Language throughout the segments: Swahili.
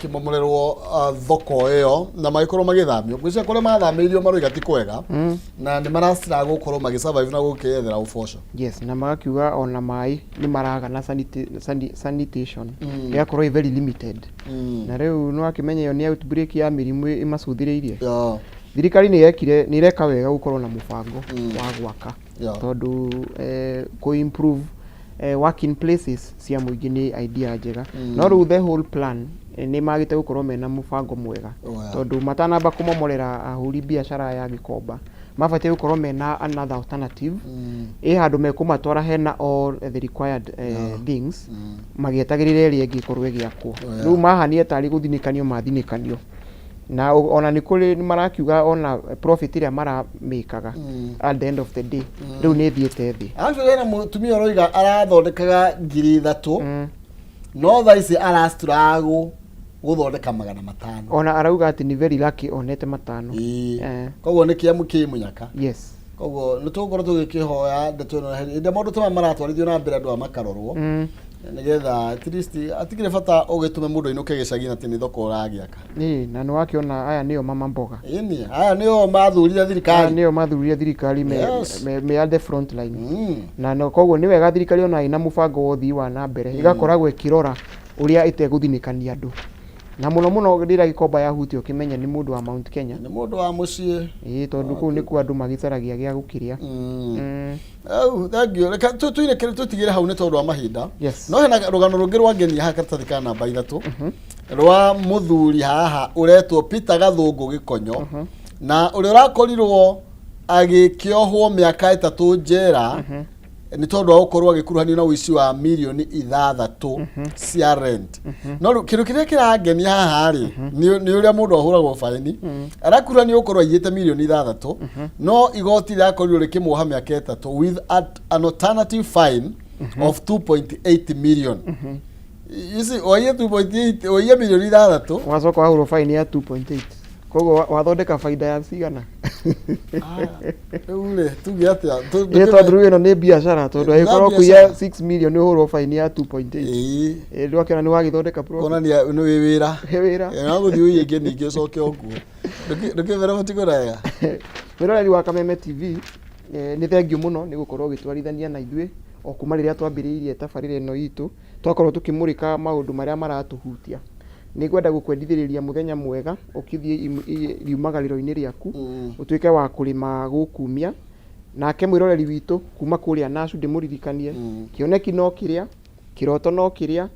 kimomorerwo thoko iyo na magikoro magithamio gwicia kore mathamirio maroiga ti kwega na ni marasira gukorwo magisurvive na gukiyethera uboco. Yes, na magakiuga ona mai ni maraga na sanitation yakorwo very limited na riu no akimenya yo ni outbreak ya mirimu imacuthireirie. Thirikari ni yekire ni reka wega gukorwo na mubango wa gwaka tondu ku improve working places cia muingi ni idea njega no riu the whole plan ni magite gukorwo mena mubango mwega tondu matanamba kumomorera ahuri biashara ya gikomba mabatie gukorwo mena another alternative handu mekumatwara hena all the required things magietagirire ri engikorwo giakwo riu mahanie tari guthinikanio mathinikanio na ona ni kuri marakiuga ona profit iria maramikaga at the end of the day riu ni thiete thi actually na mutumia roiga arathondekaga 3,000 no thaici arastrago guthondeka 500 ona arauga ati ni very lucky onete 5 koguo ni kiamu kimunyaka. Yes, koguo nitugoro tugikihoya ndeto inde mundu tuma maratwarithio na mbere andu amakarorwo nigetha at least atigire bata ugitume mundu inuke gicagi na tini thoko uragiaka na no wakiona aya niyo mama mboga aya niyo mathurire thirikari me at the front line na no koguo ni wega thirikari ona ina mubango wothi wa na mbere igakoragwo ikirora uria iteguthinikania andu na muno ndira gikomba ya hutio kimenya ni mundu wa Mount Kenya ni mundu wa mucie tondu ku ni ku andu magicaragia gia gukiria thagio reka tuire kire tutigire hau ni tondu wa mahinda. No hena rugano rungi rwa ngeni ha karatathi kana namba 3 rwa muthuri haha uretwo Peter Gathungu Gikonyo na uri urakorirwo agikiohwo miaka 3 njera ni tondu wa gukorwo agikuruhanio na uici wa milioni 6 cia rent. No kindu kiria kirangenia haha ri ni uria mundu ahuragwo faini arakuruhanio gukorwo aiyite milioni 6 no igoti rirakorirwo rikimuoha miaka 3 with an alternative fine of 2.8 million. Isi oye 2.8 oye milioni 6 wacoka wahurwo fine ya 2.8 kogo wathondeka faida ya cigana ule tuge atia tondu ino ni biashara tondu aikorwo kuya 6 million ni hurwo fine ya 2.8 ndu akiona ni wagithondeka profit kona ni wira na guthi uye ngi ningi coke okuo ndukivera mutigoraya miroreri wa Kameme TV ni thengio muno ni gukorwo gitwarithania na ithui o kuma riria twambiriirie tabarire ino itu twakorwo tukimurika maundu maria maratuhutia ni gwenda gukwendithiriria muthenya mwega ukithie riumagariro-ini riaku utuike wa kurima gukumia nake mwiroreri witu kuma kuria nacu ndimuririkanie kioneki no kiria kiroto no kiria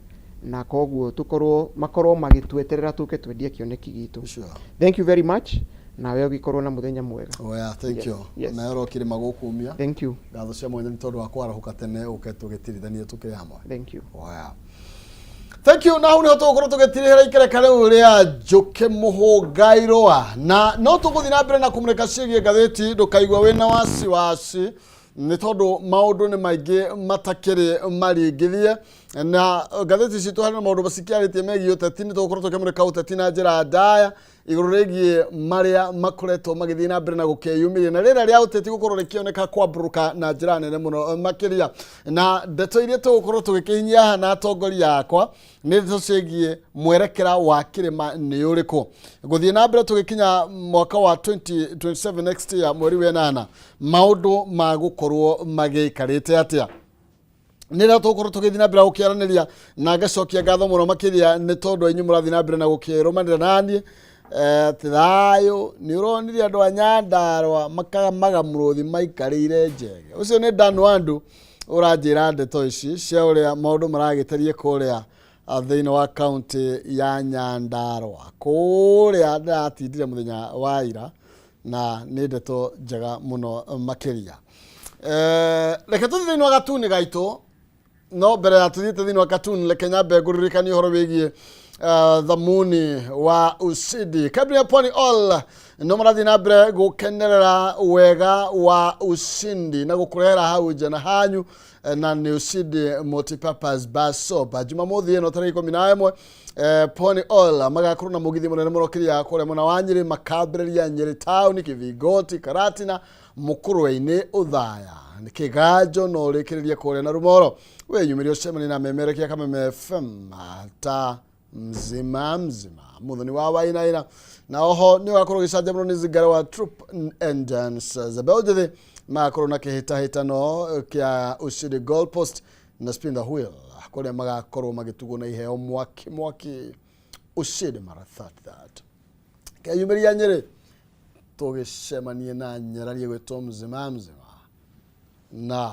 na koguo makorwo magitweterera tuke twendie kioneki gitu. Thank you very much na wewe ugikorwo na muthenya mwega. Thank you. Na yoro kirima gukumia. Thank you. Gatho cia mwanya ni tondu wa kwarahuka tene uketugitirithania tukiri hamwe. Thank you. Thank you. Now ni hoto tugetirihira ikerekane uria Njuki Muhungairwa na no tuguthi na mbere na kumurika cigie gatheti ndukaigwa wina wasi ni tondu maundu ni maingi matakiri maringithie na gatheti citu hari na maundu basikiaritie megie uteti ni tugukorwo tukimurika uteti na njira ndaya iguru rigie maria makoretwo magithii na mbere na gukeyumiria na rira ria uteti gukorwo rikioneka kwamburuka na njira nene muno makiria na ndeto iria tugukorwo tugikihinyia haha na atongoria yakwa ni ndeto cigie mwerekera wa kirima ni uriku guthii na mbere tugikinya mwaka wa 2027 next year mweri wa 8 maundu magukorwo magiikarite atia nira tukorwo tugithi na mbere gukiaraniria na ngacokia ngatho muno makiria ni tondu inyu murathi na mbere na gukirumanira nani thayo ni uronirie andu a Nyandarua makamaga muruthi maikarire njege ucio ni Dan Wandu uranjira ndeto ici cia uria maundu maragiterie kuria thiini wa county ya Nyandarua kuria ndatindire muthenya wa ira na ni ndeto njega muno makiria. Reke tuthi thiini wa gatuni gaitu no mbere ya tuthiite thiini wa gatuni reke nyambe nguririkanie uhoro wigie thamuni wa ucindi kabla ya Pwani all no marathi na mbere gukenerera wega wa ucindi na gukurehera hau jana hanyu na ni ucindi multipurpose bar soap Jumamothi ino tarehe 11 Pwani all magakorwo na mugithi munene muno kiria kure muna wa Nyeri makambĩrĩria Nyeri town Kivigoti Karatina Mukurwe-ini Uthaya ni Kiganjo no rikiriria kure na Rumoro we yumirio cemani na memerekia Kameme FM ta mzima muthoni wa wainaina na oho ni wakorwo gicanjamũrwo ni Zingara wa Troop Engines Zabeljethi makorwo na kihitahitano kia Ushindi Goalpost na Spin the Wheel kuria magakorwo magitugwo na iheo mwaki Ushindi Marathon that kayumiria Nyeri tugicemanie na nyararie gwetwo mzima na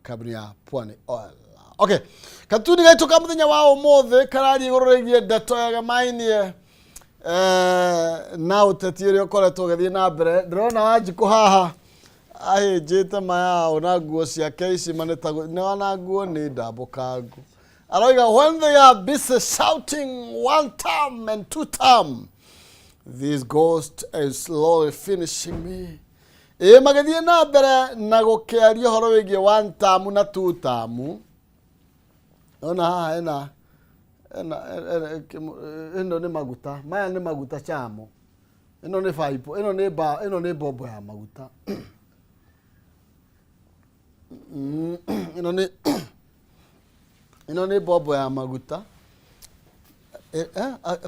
kabuni ya Pwani Oil. Okay, katuni gaitu ka muthenya wa umothe karari igororegie ndeto ya gamainie na uteti uria ukoretwo githie na mbere ndirona Wanjiku haha ahijite maya ona nguo ciake ici manetago ni wana nguo ni ndambukangu aroiga when they are busy shouting one term and two term this ghost is slowly finishing me. Magithie na mbere na gukiaria horo wigie one term na two term. Ona haha eno ni maguta maya ni maguta chamo eno ni faipo eno ni bobo ya maguta eno ni bobo ya maguta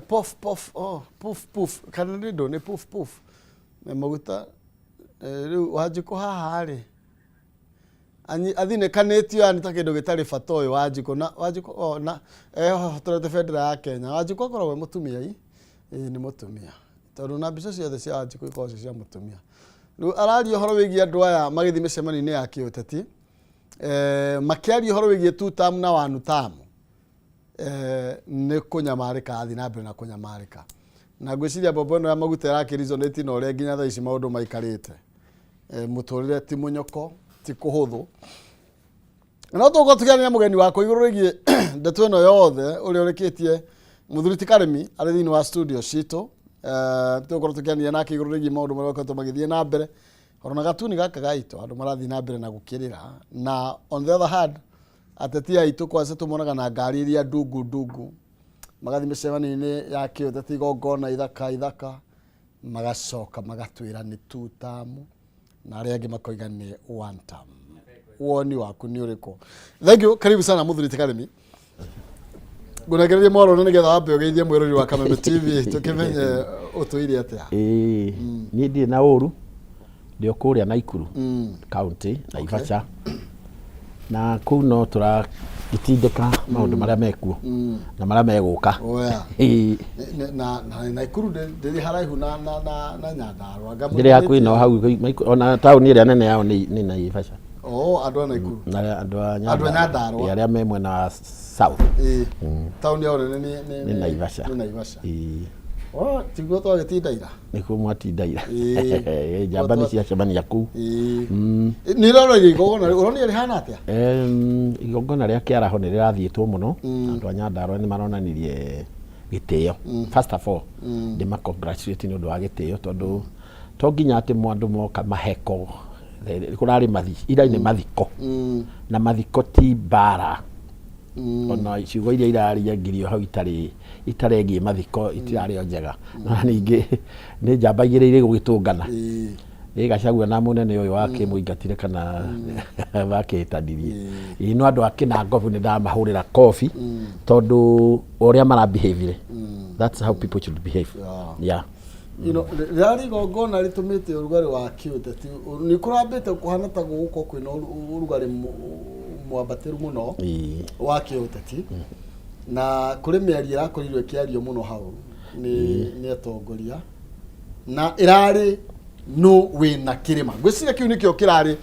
puff kana ndo ni puff na maguta riu Wanjiku haha ri athine kanetio ani takindu gitari bata uyu Wanjiku na turete federa ya Kenya Wanjiku akoragwo mutumia ni mutumia tondu na mbica ciothe cia Wanjiku ikoragwo cia mutumia riu araria horo wigie andu aya magithi micemani-ini ya kiuteti makiaria horo wigie two term na one term ni kunyamarika athi na mbere na kunyamarika na gwiciria bobo no ya maguta yakirizoneti na uria nginya thaa ici maundu maikarite muturire ti munyoko ti kuhuthu na tuko tukiania mugeni wako iguru rigie ndeto ino yothe uri urikitie Muthuri ti Karemi ari thini wa studio cito tuko tukiania nake iguru rigie maundu maria ko magithie na mbere orona gatuni gaka gaito andu marathi na mbere na gukirira na on the other hand ateti aitu kwase tumonaga na ngari iria ndungu magathi micemani-ini ya kiuteti gongona ithaka magacoka magatwira ni two term na aria angi makoiga ni one term. Woni waku ni uriko? Thank you, karibu sana Muthuri ti Karemi. Gunagereria mwaro ni getha wambe ugeithie mwirori wa Kameme TV tukimenye utuire atia. Ni ndi na uru ndio kuria Naikuru county Naivasha na kuno tura itindeka maundu maria mekuo na maria meguka na Naikuru ndi haraihu na Nyandarua ndiri hakuino hau ona tauni iria nene yao ni Naivasha andu a Naikuru na andu a Nyandarua aria me mwena wa south tauni yao ni Naivasha tiguo twagitindaira nikuo mwatindaira njamba cia cemania kuu ni rora igongona uroni rihana atia igongona ria kiaraho ni rirathiitwo muno andu a Nyandarua ni maronanirie gitio first of all ndi ma congratulate ni undu wa gitio tondu to nginya ati mwandu moka maheko kurari ira-ini mathiko na mathiko ti bara ona ciugo iria iraria ngirio hau itarengie mathiko itirari njega na ningi ni njamba igireire gugitungana igacagua na munene uyu wake muingatire kana bakitanirie ino andu akina ngovu ni ndamahurira coffee tondu uria mara behave that's how people should behave rari gongona ritumite urugari wa kiuteti ni kurambite kuhana ta guko kwina urugari mwambatiru muno wa kiuteti na kuri miaria yakorirwe kiario muno hau ni atongoria na irari no wina kirima gwiciria kiu nikio kirari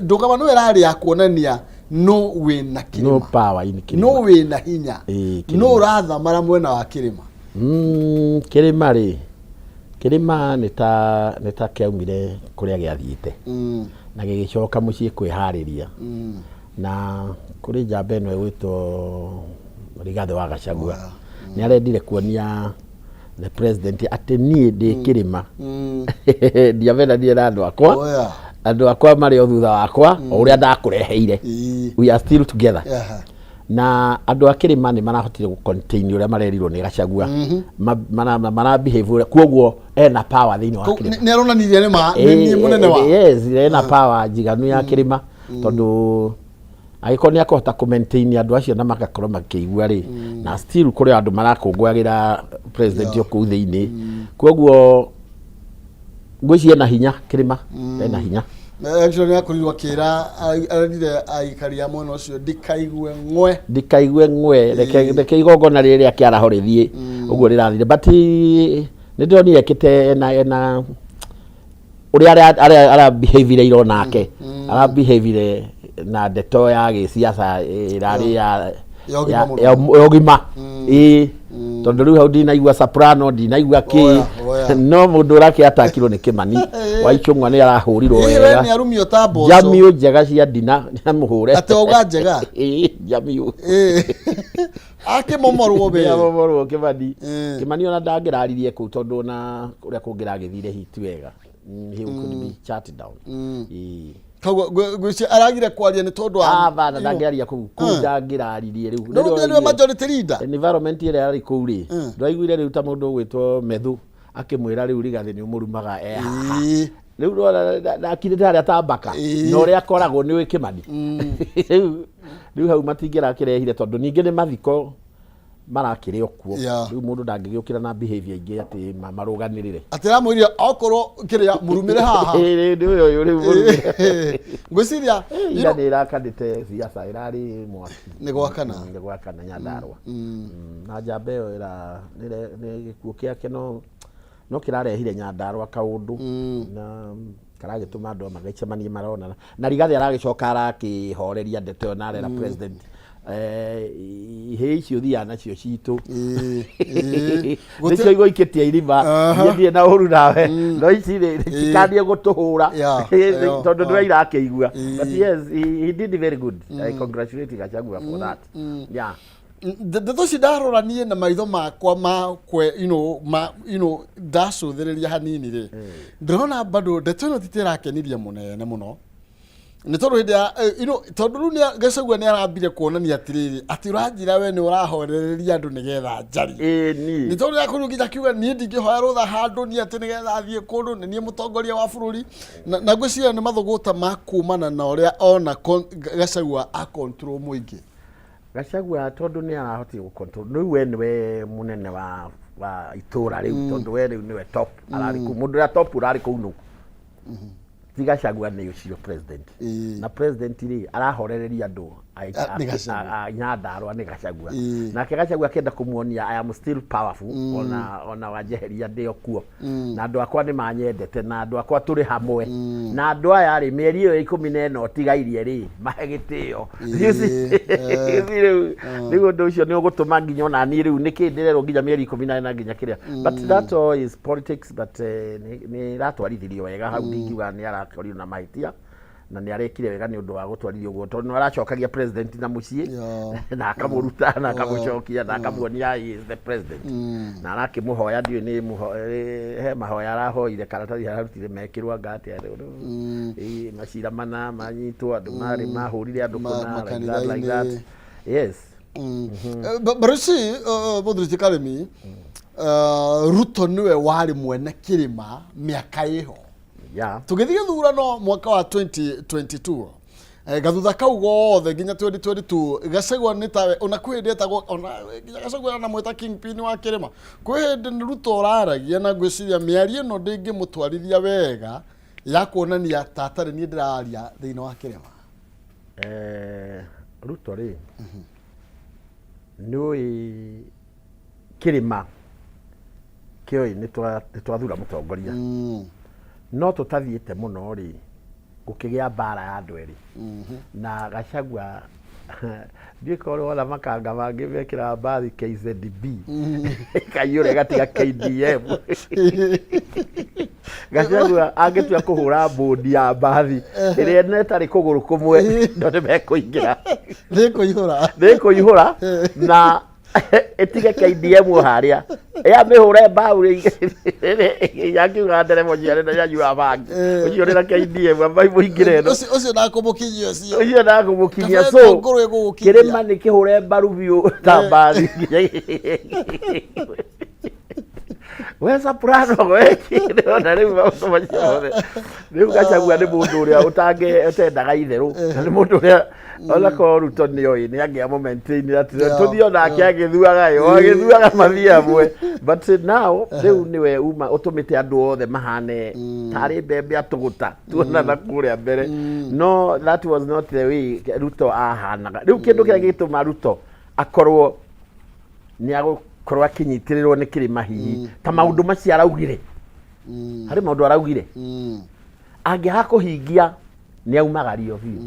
ndugama no irari ya kuonania no wina kirima no power in kirima no wina hinya no ratha mara mwena wa kirima kirima nita kiaumire kuria giathiite na gigicoka mucii kwihariria na kuri njamba ino igwitwo Rigathi wa Gachagua ni arendire kuonia the president ati nie ndi kirima ndiavena nie na andu akwa mari o thutha wakwa o uria ndakureheire we are still together na andu akirima ni marahotire gu contain uria marerirwo ni Gachagua mara behave kuoguo ena power thini wa kirima ni aronanirie ni munene wa yes ena power njiganu ya kirima tondu agĩkorwo nĩ akũhota kũ-maintain andũ acio na magakorwo makĩigua rĩ na still kũrĩ andũ marakũngũagĩra president o kũu thĩinĩ koguo ngwĩciria ena hinya Kĩrĩma ena hinya actually akorirwo kĩra arire aikari a mwena ũcio ndikaigue ng'we reke igongona rĩrĩa kĩaraho rĩthiĩ ũguo rĩrathire but nĩ ndonire ekĩte ena ũrĩa ara behavior iro nake ara behavior na ndeto ya gĩciaca ĩrarĩ ya ũgima tondũ rĩu hau ndinaigua soprano ndinaigua kĩ no mũndũ ũrake atakirwo nĩ Kĩmani wa Ichung'wa nĩ arahũrirwo wega nĩ arumio ta mboco jamio njega cia ndina nĩ amũhũre ate oga njega jamio akĩmomorwo be amomorwo Kĩmani ona ndangĩraririe kũu tondũ na ũrĩa kũngĩragĩthire hiti wega he could be chat down gwĩcia aragire kwaria nĩ tondũ bana ndangĩaria kũu ndangĩraririe rĩu nĩwe majority leader environment ĩrĩa yarĩ kũu rĩ ndwaiguire rĩu ta mũndũ ũgwĩtwo Methu akĩmwĩra rĩu Rigathĩ nĩ ũmũrumaga rĩu ndakirĩte harĩa ta mbaka na ũrĩa akoragwo nĩ Kĩmani rĩu hau matingĩrakĩrehire tondũ ningĩ nĩ mathiko marakĩrĩ okuo rĩu mũndũ ndangĩgĩũkĩra na behavior ingĩ atĩ marũganĩrĩre atĩramwĩrire okorwo kĩrĩa mũrumĩre haha ũyũ rĩu ngwĩciria ira nĩ ĩrakanĩte siasa ĩrarĩ mwaki nĩ gwakana Nyandarua na njamba ĩyo nĩ gĩkuũ kĩake no kĩrarehire Nyandarua kaũndũ na karagĩtũma andũ magĩcemanie maronana na Rigathĩ aragĩcoka arakĩhoreria ndeto ĩyo na arera president icio thia nacio citũ nĩcio igũikĩtie irima ndiĩ na ũru nawe no ici cikandie gũtũhũra tondũ nĩwe irakĩigua but yes he did very good I congratulate Gachagua for that yeah ndeto cidaroranie na maitho makwa ndacũthĩrĩria hanini rĩ ndĩrona bado ndeto ĩno titirakenirie mũnene mũno nĩ tondũ hĩndĩ ya tondũ rĩu Gachagua nĩ arambire kuonania atĩrĩrĩ atĩ ũranjĩra we nĩ ũrahorereria andũ nĩgetha njari nĩ tondũ yakorwo nginya akiuga niĩ ndingĩhoya rũtha handũ niĩ atĩ nĩgetha thiĩ kũndũ nĩ niĩ mũtongoria wa bũrũri na ngwĩciria nĩ mathũgũta makumana na ũrĩa ona Gachagua a-control mũingĩ Gachagua tondũ nĩ arahotire gũ-control rĩu we nĩwe mũnene wa itũra rĩu tondũ we rĩu nĩwe top ararĩ kũu mũndũ ũrĩa top ũrarĩ kũu nũ Gachagua nĩ ũcio president na president rĩ arahorereria andũ a Nyandarua nĩ Gachagua nake Gachagua akĩenda kũmuonia I am still powerful ona wanjeheria ndĩo kuo na andũ akwa nĩ manyendete na andũ akwa tũrĩ hamwe na andũ aya rĩ mĩeri ĩyo 14 tigairie rĩ mahe gĩtĩo rĩu ũndũ ũcio nĩ ũgũtũma nginya ona niĩ rĩu nĩkĩ ndĩrerwo nginya mĩeri 14 nginya kĩrĩa but that all is politics but nĩ ratwarithirio wega hau ndingiuga nĩ arakorirwo na mahĩtia na nĩ arekire wega nĩ ũndũ wa gũtwarithio ũguo tondũ nĩ aracokagia president na mũciĩ na akamũruta na akamũcokia na akamuonia he is the president na arakĩmũhoya ndiũ nĩ he mahoya arahoire karatathi ararutire mekĩrwo ngati macira mana manyitwo andũ marĩ mahũrire andũ kũna like that yes Barusi Mũthurĩti Karĩmi Ruto nĩwe warĩ mwene Kĩrĩma mĩaka ĩho tũgĩthiĩ thurano mwaka wa 2022 gathutha kau gothe nginya 2022 Gachagua nĩ tawe ona kwĩhĩndĩ etagwo ona nginya Gachagua na mwĩta kingpin wa Kĩrĩma kwĩhĩndĩ nĩ Ruto ũraragia na ngwĩciria mĩario ĩno ndĩngĩmũtwarithia wega ya kuonania tatarĩ niĩ ndĩraria thĩinĩ wa Kĩrĩma Ruto rĩ nĩũĩ Kĩrĩma kĩoĩ nĩ twathura mũtongoria no tũtathiĩte mũno rĩ gũkĩgĩa mbara ya andũ erĩ na Gachagua ndikorwo wala makanga mangĩ mekĩra mbathi KZB kaiyũre gatiga KDM Gachagua angĩtua kũhũra bodi ya mbathi ĩrĩa netarĩ kũgũrũ kũmwe no nĩmekũingĩra nĩkũihũra na etige KDM haria ya mĩhũre mbaũ yakiuga nderemo njiarĩ na yanyua bangi ũcio nĩ na KDM ambai mũingĩre no ũcio ndakũmũkinyia so Kĩrĩma nĩ kĩhũre mbaru biũ ta mbathi we soprano na rĩu maũndũ macio mothe rĩu Gachagua nĩ mũndũ ũrĩa ũtendaga itherũ na nĩ mũndũ ũrĩa Ona ko Ruto ni oi ni agia momentin ati tuthio nake agithuaga yo agithuaga mathia mwe but now riu niwe uma utumite andu othe mahane tari bembe atuguta tuona na kuria mbere no that was not the way Ruto ahanaga riu kindu kia gituma Ruto akorwo ni agukorwo akinyitirirwo ni kirima hihi ta maundu macio araugire hari maundu araugire angiha kuhingia ni aumagario biu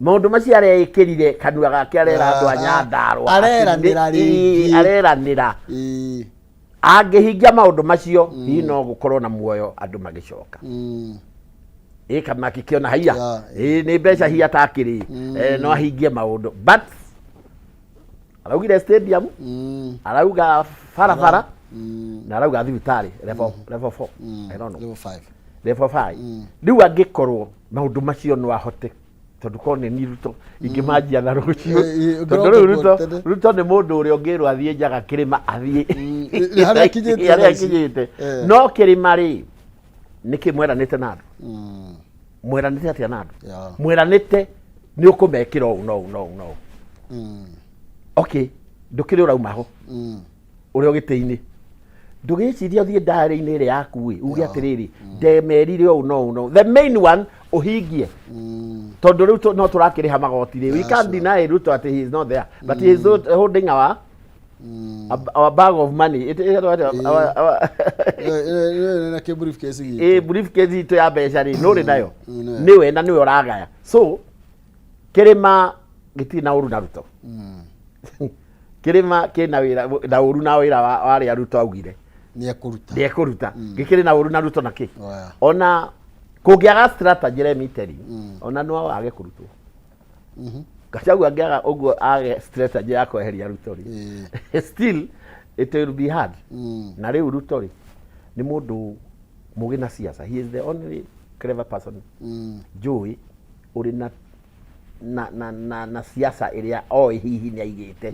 maundu macio arekirire kanua gake arera andu a Nyandarua areranira angihingia maundu macio hihi no gukorwo na muoyo andu magicoka kama kikiona haiya ni mbeca hiya takiri no ahingie maundu but araugire stadium arauga farafara na arauga thibitari level 4 I don't know level 5 riu angikorwo maundu macio no ahote tondu kone ni Ruto ingimajia na rucio tondu Ruto ni mundu uri ongirwo athie njaga kirima athie aria kinyite no kirima ri nikimweranite na andu mweranite atia na andu mweranite ni ukumekira no okay ndukire urauma ho uri ogiteini ndugiciria uthie ndare-ini ire yaku uge atiriri ndemerire no the main one uhingie tondu riu no turakiriha magoti ri we can't deny Ruto that he is not there but he is holding our bag of money na briefcase briefcase ito ya mbeca ri no ri nayo niwe na niwe uragaya so kirima giti na uru na Ruto kirima kina wira na uru na wira wari Ruto augire ni ekuruta gikiri na uru na Ruto na ki ona kugiaga strategy remiteri ona no age kurutwo Gachagua ngiaga uguo age strategy ya kweheria Ruto ri still it will be hard na riu Ruto ri ni mundu mugi na siasa he is the only clever person Joey uri na siasa iria oi hihi ni aigite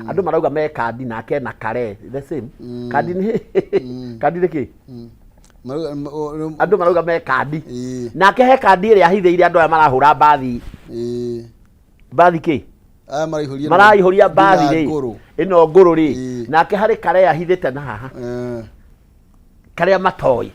andu marauga me kandi nake na kare the same kandi ni kandi riki andu marauga me kandi nake he kandi iria hithiire andu aya marahura bathi ki maraihũria bathi ri ino nguru ri nake hari kare ahithite na haha kare matoi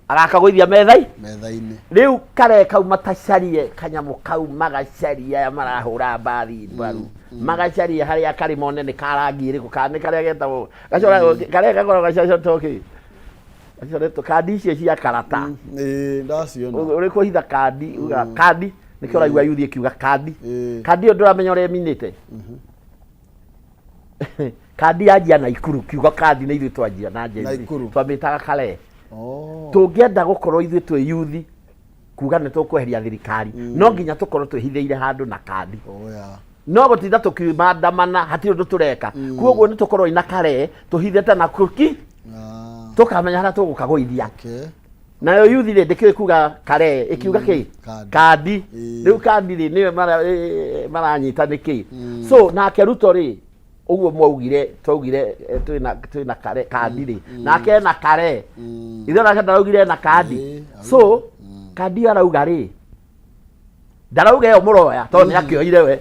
agakagwithia metha-ini riu kare kau matacarie kanyamu kau magacaria ya marahura bathi baru magacaria haria kari monene karangi iriku kana kare getagwo gacora kare gakoro gacaca toki gacora to kandi icio cia karata ndaciona uri kuhitha kandi uga kandi nikio raigua yuthi kiuga kandi kandi nduramenya uri minite kandi ajia na ikuru kiuga kandi ni ithu twajia na nje twamitaga kare tungienda gukorwo ithu twe yuthi kuga ni tukweheria thirikari no nginya tukorwo twihithiire handu na kandi no gutinda tukimandamana hatiri undu tureka kuoguo ni tukorwo ina kare tuhithete na kuki tukamenya hara tugukagwithia nayo yuthi ri ndikire kuga kare ikiuga ki kandi riu kandi ri niwe maranyita niki so nake Ruto ri uguo mwaugire twaugire twina kare kandi ri nake na kare ithe nake ndaraugire na kandi so kandi arauga ri ndarauga yo muroya to ni akioire we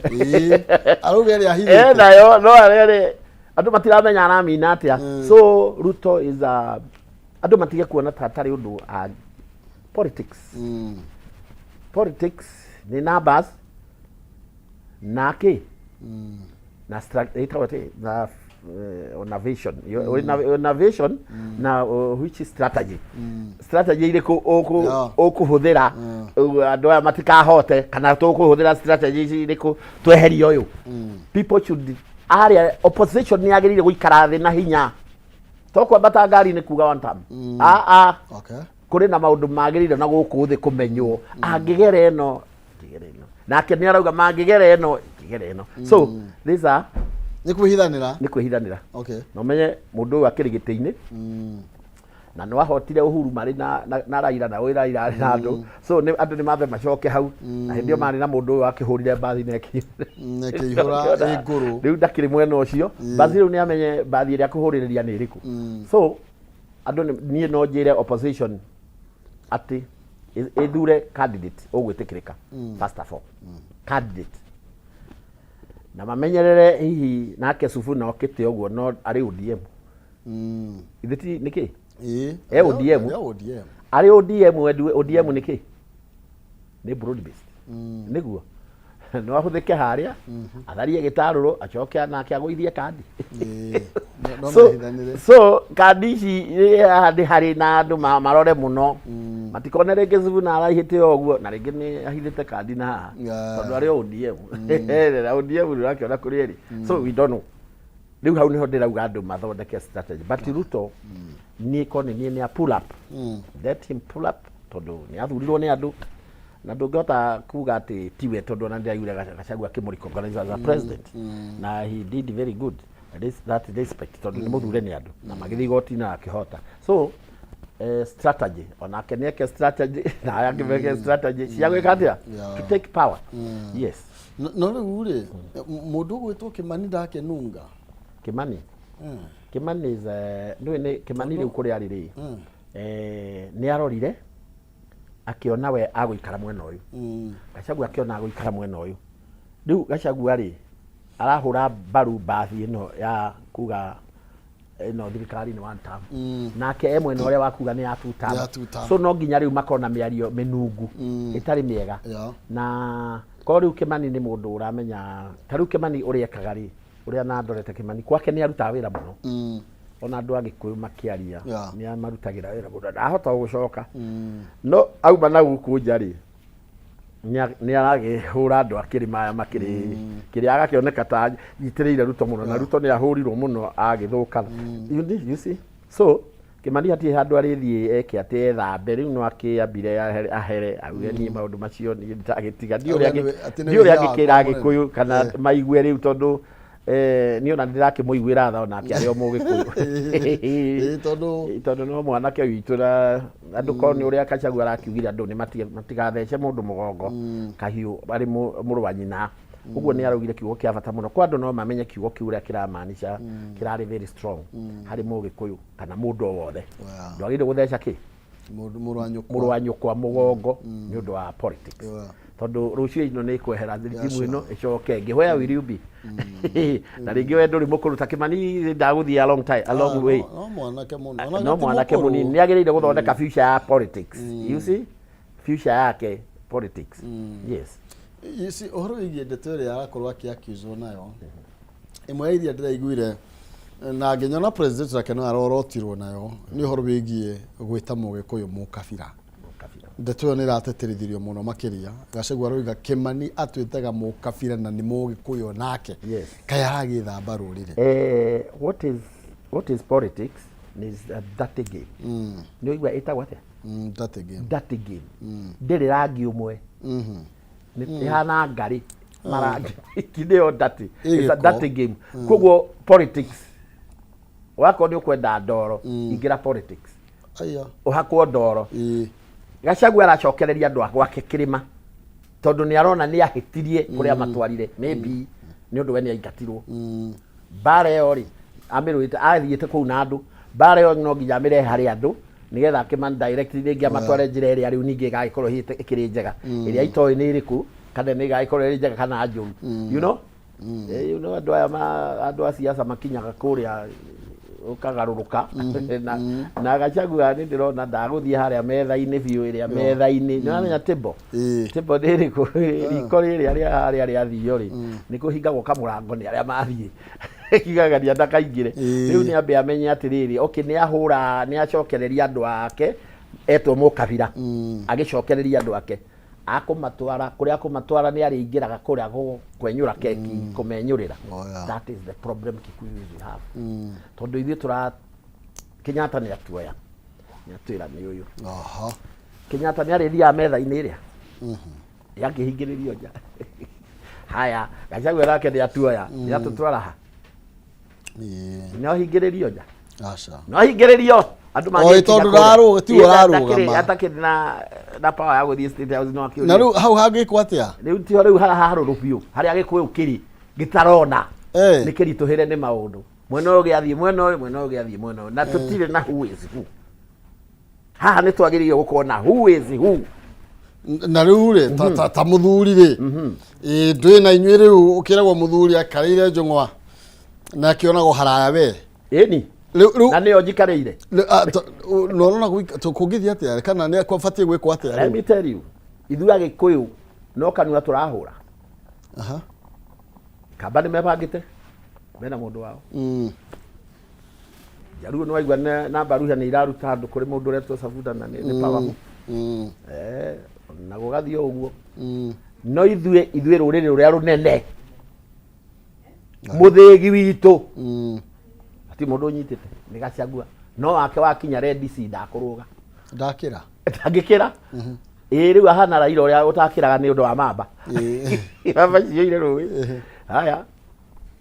arauga ri ahithite nayo no ari andu matiramenya aramina atia so Ruto is a andu matige kuona tatari undu a politics ni numbers nake na strategy na innovation innovation na which is strategy ile okuhuthira andu aya matikahote kana tukuhuthira strategy ile tweheria uyu people should area opposition ni agirire guikara thi na hinya tokwa bata ngari ni kuga one time okay kuri na maundu magirire na guku thi kumenywo angigera eno nake ni arauga mangigera eno so these are ni kuhithanira okay no menye mundu akirigite-ini na no ahotire Uhuru mari na Raila na Raila ari na andu so ni andu ni mathe macoke hau na hindio mari na mundu akihurire bathi nekihura iguru riu ndakiri mwena ucio bathi riu ni amenye bathi ria kuhuririria ni iriku so andu ni no njire opposition ati ithure candidate ogwitikirika first of all candidate na mamenyerere hihi nake Sifuna okite ogwo no ari ODM ithiti niki ODM ari ODM niki ni broad based niguo no ahuthike haria atharie gitaruru acoke nake agoithie kandi so kandi ici hari na andu marore muno matikone rege Sifuna arahite ogwo na rege ni ahithite kandi na tondu ari ODM ODM rakiona kuri eri so we don't know riu hau niho ndirauga andu mathondeke strategy but Ruto ni kone ni a pull up let him pull up tondu ni athurirwo ni andu na ndungota kuga ati tiwe tondu na ndiragire Gachagua kimuriko organize as a president na he did very good that respect tondu ni muthure ni andu na magithi goti na akihota so strategy onake nieke strategy na ayakiveke strategy cia gwika atia to take power yes no riu ri mundu gwitwo Kimani ndake nunga Kimani Kimani is ni Kimani riu kuri ari ri ni arorire akiona we aguikara mwena uyu Gachagua akiona aguikara mwena uyu riu Gachagua ri arahura baru bathi ino ya kuga ino thirikari ni one term nake mwena uria wakuga ni ya two term so no nginya riu makona miario menungu itari miega na ko riu Kimani ni mundu uramenya tariu Kimani uria kagari uria na ndorete Kimani kwake ni aruta wira muno ona andu agikuyu makiaria ni amarutagira wira muno ahota gucoka no auma na gukunja ri ni aragihura andu akirima aya makiri kiri agakioneka ta yitireire Ruto muno na Ruto ni ahurirwo muno agithuka you see so Kimani ati handu arithie eke ati ethambe riu no akiambire ahere auge ni maundu macio ni agitiga ndi uria agikira agikuyu kana maigwe riu tondu ni ona ndirakimuiguira tha ona aki ari o mugikuyu tondu no mwanake witu na andu ko ni uria Gachagua arakiugire andu ni matigathece mundu mugongo kahiu bari muru wa nyina uguo ni araugire kiugo kia bata muno kwa andu no mamenye kiugo kiu uria kiramaanisha kirari very strong hari mugikuyu kana mundu wothe ndwagire gutheca ki muru wa nyukwa mugongo ni undu wa politics tondu rucio ino ni kwehera thirikimu ino icoke ngihoya will you be na ringi we nduri mukuru ta Kimani ndaguthia a long way no mwanake munini ni agirire guthondeka future ya politics you see future yake politics yes you see ohoro igie ndeto ria arakorwo akiakizwo nayo imwe iria ndiraiguire na nginyona president wake no arorotirwo nayo ni ohoro wigie gwita mugikuyu mukabira ndeto ni rateterithirio muno makiria Gachagua roiga Kimani atwitaga mukabira na ni mugikuyu nake kaya agithamba rurire what is politics is a dirty game ni oigwa etagwa atia dirty game ndiri rangi umwe ni ihana ngari marangi kideo dirty it's a dirty game koguo politics wako ni ukwenda ndoro ingira politics aya uhakwo ndoro Gachagua aracokereria andu gwake kirima tondu ni arona ni ahitirie kuria matwarire maybe ni undu we ni aingatirwo bare ori amirwite athiite kuu na andu bare ori no nginya amire hari andu nigetha Kimani direct ringi amatware njira iria riu ningi gagikorwo ikiri njega iria itoi ni iriku kana ni gagikorwo iri njega kana njuru you know andu a siasa makinyaga kuria ukagaruruka na Gachagua ni ndirona ndaguthie haria metha-ini biu iria metha-ini ni wamenya table ndiri ku riko riri aria athio ri ni kuhingagwo kamurango ni aria mathie kigagaria ndakaingire riu ni ambe amenye atiriri okay ni ahura ni acokereria andu ake etwo mukabira agicokereria andu ake akumatwara kuria akumatwara ni ari ingiraga kuria kwenyura keki kumenyurira that is the problem Kikuyu we have tondu ithuĩ tura Kenyatta ni atuoya ni atwira ni uyu Kenyatta ni ari thia metha-ini iria yakihingiririo nja haya Gachagua rake ni atuoya ni atutwara ha no hingiririo nja no hingiririo andu mangi tondu raru ti uraruga atakiri na power ya guthie state house no akio na riu hau hangikwo atia riu ti riu haruru biu hari agikuyu kiri gitarona ni kirituhire ni maundu mwena uyu giathie mwena uyu giathie mwena uyu na tutire na who is who haha ni twagiririo gukona who is who na riu ri ta muthuri ri ndwi na inyuĩ riu ukiragwo muthuri akarĩire njũng'wa na akĩonagwo haraya we ĩni na nĩyo njikarĩire norona kũngĩthiĩ atĩa kana nĩ kwabatiĩ gwĩkwo atĩa let me tell you ithuĩ Agĩkũyũ no kanua tũrahũra kamba nĩ mebangĩte mena mũndũ wao Jaruo no aigua na Mbaruhia nĩ iraruta andũ kũrĩ mũndũ ũretwo Sabuda na nĩ powerful na gũgathiĩ ũguo no ithuĩ rũrĩrĩ rũrĩa rũnene mũthĩgi witũ ati mũndũ ũnyitĩte nĩ Gachagua no wake wakinya Red Sea ndakũrũga ndakĩra ndangĩkĩra rĩu ahana Raila ũrĩa ũtakĩraga nĩ ũndũ wa mamba mamba cioire rũĩ haya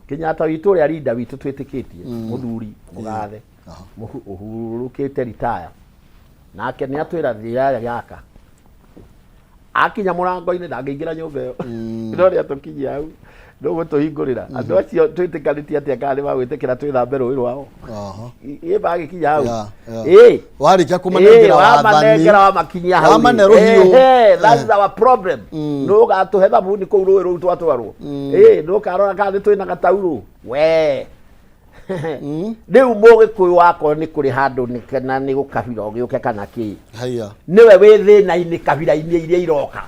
Kenyatta witũ ũrĩa leader witũ twĩtĩkĩtie mũthuri mũgathe ũhurũkĩte retire nake nĩ atwĩra thĩya yaka akinya mũrango-inĩ ndangĩingĩra nyũmba ĩyo no rĩa tũkinyia hau nũgũ tũhingũrĩra andũ acio twĩtĩkanĩtie atĩa kana nĩ magwĩtĩkĩra twĩthambe rũĩ rwao ĩ magĩkinya hau warĩkia kũmanengera wathani wamakinyia hau that's our problem nũgatũhe thabuni kũu rũĩ rũu twatwarwo nũkarora kana nĩ twĩna gataurũ we rĩu Mũgĩkũyũ wakwa nĩ kũrĩ handũ kana nĩ gũkabira ũgĩũke kana kĩ nĩwe wĩ thĩna-inĩ kabira-inĩ iria iroka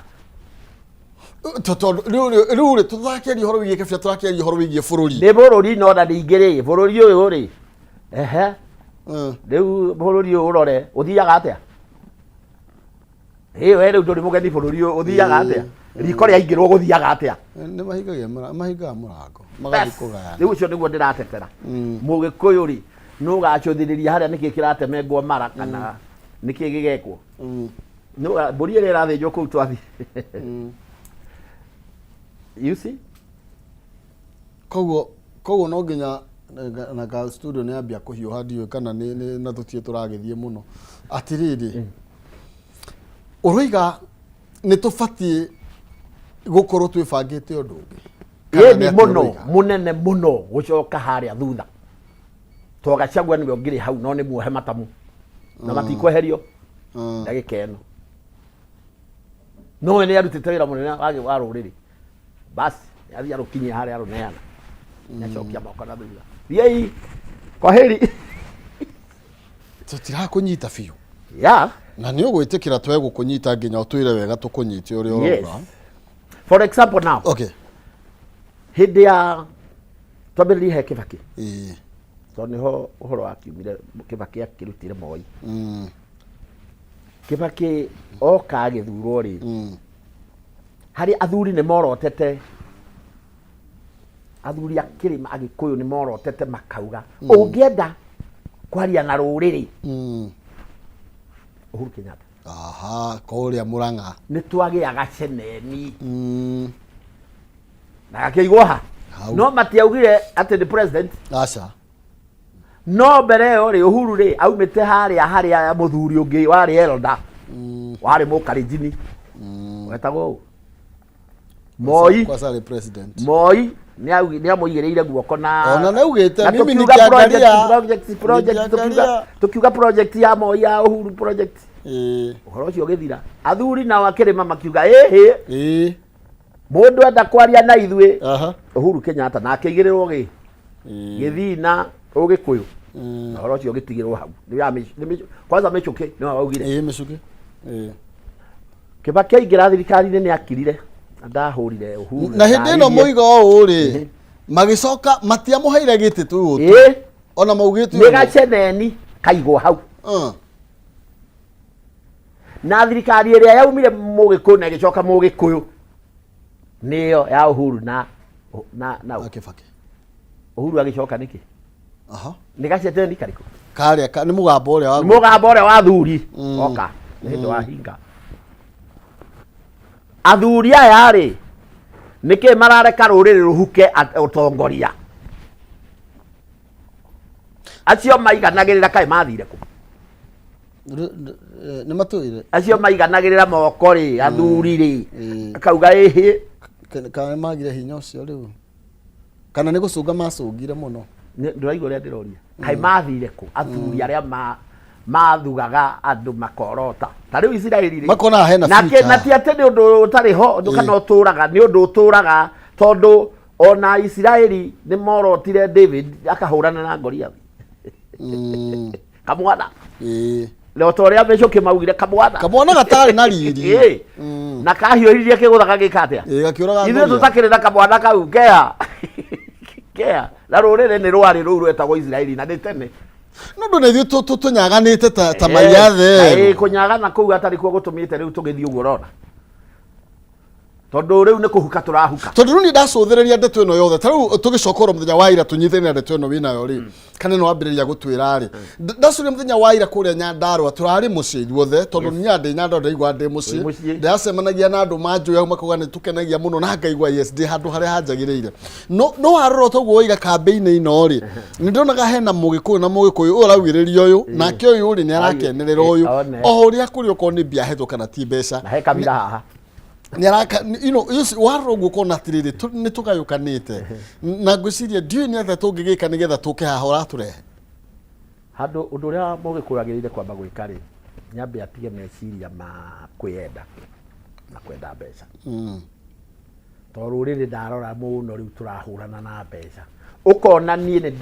rĩu tũthakĩria ũhoro wĩgiĩ kabira tũrakĩria ũhoro wĩgiĩ bũrũri nĩ bũrũri no na ningĩ-rĩ bũrũri ũyũ rĩ rĩu bũrũri ũyũ ũrore ũthiaga atĩa we rĩu ndũrĩ mũgeni bũrũri ũyũ ũthiaga atĩa riko rĩaingĩrwo gũthiaga atĩa nĩ mahingaga mũrango magathiĩ kũgaya rĩu ũcio nĩguo ndĩratetera Mũgĩkũyũ-rĩ nũgacũthĩrĩria harĩa nĩkĩ kĩratemengwo mara kana nĩkĩ gĩgekwo mbũri ĩrĩa ĩrathĩnjwo kũu twathiĩ you see koguo no nginya na ka studio nĩ ambia kũhiũha ndiũĩ kana nĩ na tũtiĩ tũragĩthiĩ mũno atĩrĩrĩ ũroiga nĩ tũbatiĩ gũkorwo twĩbangĩte ũndũ ũngĩ mũno mũnene mũno gũcoka harĩa thutha to Gachagua nĩwe ngĩrĩ hau no nĩ muohe matamu na matikweherio ndagĩka ĩno no nĩ arutĩte wĩra mũnene wa rũrĩrĩ basi yathi arũkinyia harĩa arũneana nĩacokia moko na thutha thiĩi kwaheri tũtirakũnyita biũ na nĩ ũgwĩtĩkĩra twegũkũnyita nginya ũtwĩre wega tũkũnyite ũrĩa ũrauga for example now hĩndĩ ya twambĩrĩrie he Kĩbakĩ tondũ nĩho ũhoro wakiumire Kĩbakĩ akĩrutire Moi Kĩbakĩ oka agĩthurwo rĩ harĩ athuri nĩ morotete athuri a kĩrĩma Agĩkũyũ nĩ morotete makauga ũngĩenda kwaria na rũrĩrĩ Uhuru Kenyatta kũrĩa Mũrang'a nĩ twagĩaga ceneni na gakĩigwo ha no matiaugire atĩ nĩ president no mbere ĩyo rĩ Uhuru rĩ aumĩte harĩa mũthuri ũngĩ warĩ Elda warĩ Mũkalenjin wetagwo ũũ Moi nĩ amũigĩrĩire guoko na tũkiuga project ya Moi ya Uhuru project ũhoro ũcio ũgĩthira athuri nao akĩrĩma makiuga mũndũ enda kwaria na ithuĩ Uhuru Kenyatta na akĩigĩrĩrwo gĩthii na Ũgĩkũyũ ũhoro ũcio ũgĩtigĩrwo hau kwanza Mĩcũkĩ nĩwe waugire Kĩbakĩ aingĩra thirikari-inĩ nĩ akirire ndahũrire Uhuru na hĩndĩ ĩno moiga ũũ rĩ magĩcoka matiamũheire gĩtĩ tu ona maugĩte nĩ gaceneni kaigwo hau na thirikari ĩrĩa yaumire Mũgĩkũyũ na ĩgĩcoka Mũgĩkũyũ nĩyo ya Uhuru na Kĩbakĩ Uhuru agĩcoka nĩkĩ nĩ gaceneni karĩkũ karĩa nĩ mũgambo ũrĩa wa athuri oka nĩ hĩndĩ wa hinga athuri aya rĩ nĩkĩ marareka rũrĩrĩ rũhuke ũtongoria acio maiganagĩrĩra kaĩ mathire kũ nĩ matũire acio maiganagĩrĩra moko rĩ athuri rĩ akauga kana magire hinya ũcio rĩu kana nĩ gũcũnga macũngire mũno ndĩraigua ũrĩa ndĩroria kaĩ mathire kũ athuri arĩa mathugaga andu makorota ta riu Israeli makona hena future na ti ati ni undu utari ho ndu kana uturaga ni undu uturaga tondu ona Israeli ni morotire David akahurana na Goliath kamwana leo toria mecoke maugire kamwana gatari na riri na kahioririe kiguthaga gikatia gakiuraga ithu tutakire na kamwana kau kea na rurire ni rwari ruu rwetagwo Israeli na ni tene no ndo ne ithu tunyaganite ta mayathe kunyagana kuu atari kuo gutumite riu tugithii uguo rona tondu riu ni kuhuka turahuka tondu riu ni ndacuthiriria ndeto ino yothe tariu tugicokora muthenya wa ira tunyithene ndeto ino winayo ri kana no ambiriria gutwira ri ndacuria muthenya wa ira kuria Nyandarua turari mucii wothe tondu nyande ndaigua ndi mucii ndacemanagia na andu manjuya makuga ni tukenagia muno na ngaigua yes ndi handu haria hanjagiriire no warora toguo iga campaign ino ri ni ndonaga hena mugikuyu na mugikuyu uragwiriria uyu nake uyu ri ni arakenerera uyu o ria kuri uko ni bia hetu kana ti mbeca na he kabira haha nyaraka warogo kona tirire ni tukayukanite na gwiciria ndiu ni atha tungigika nigetha tuke haha uraturehe handu undu ria mugikuragirire kwamba gwika ri nyambe atige meciria ma kwenda na kwenda mbeca to ruriri ndarora muno riu turahurana na mbeca ukona nie ni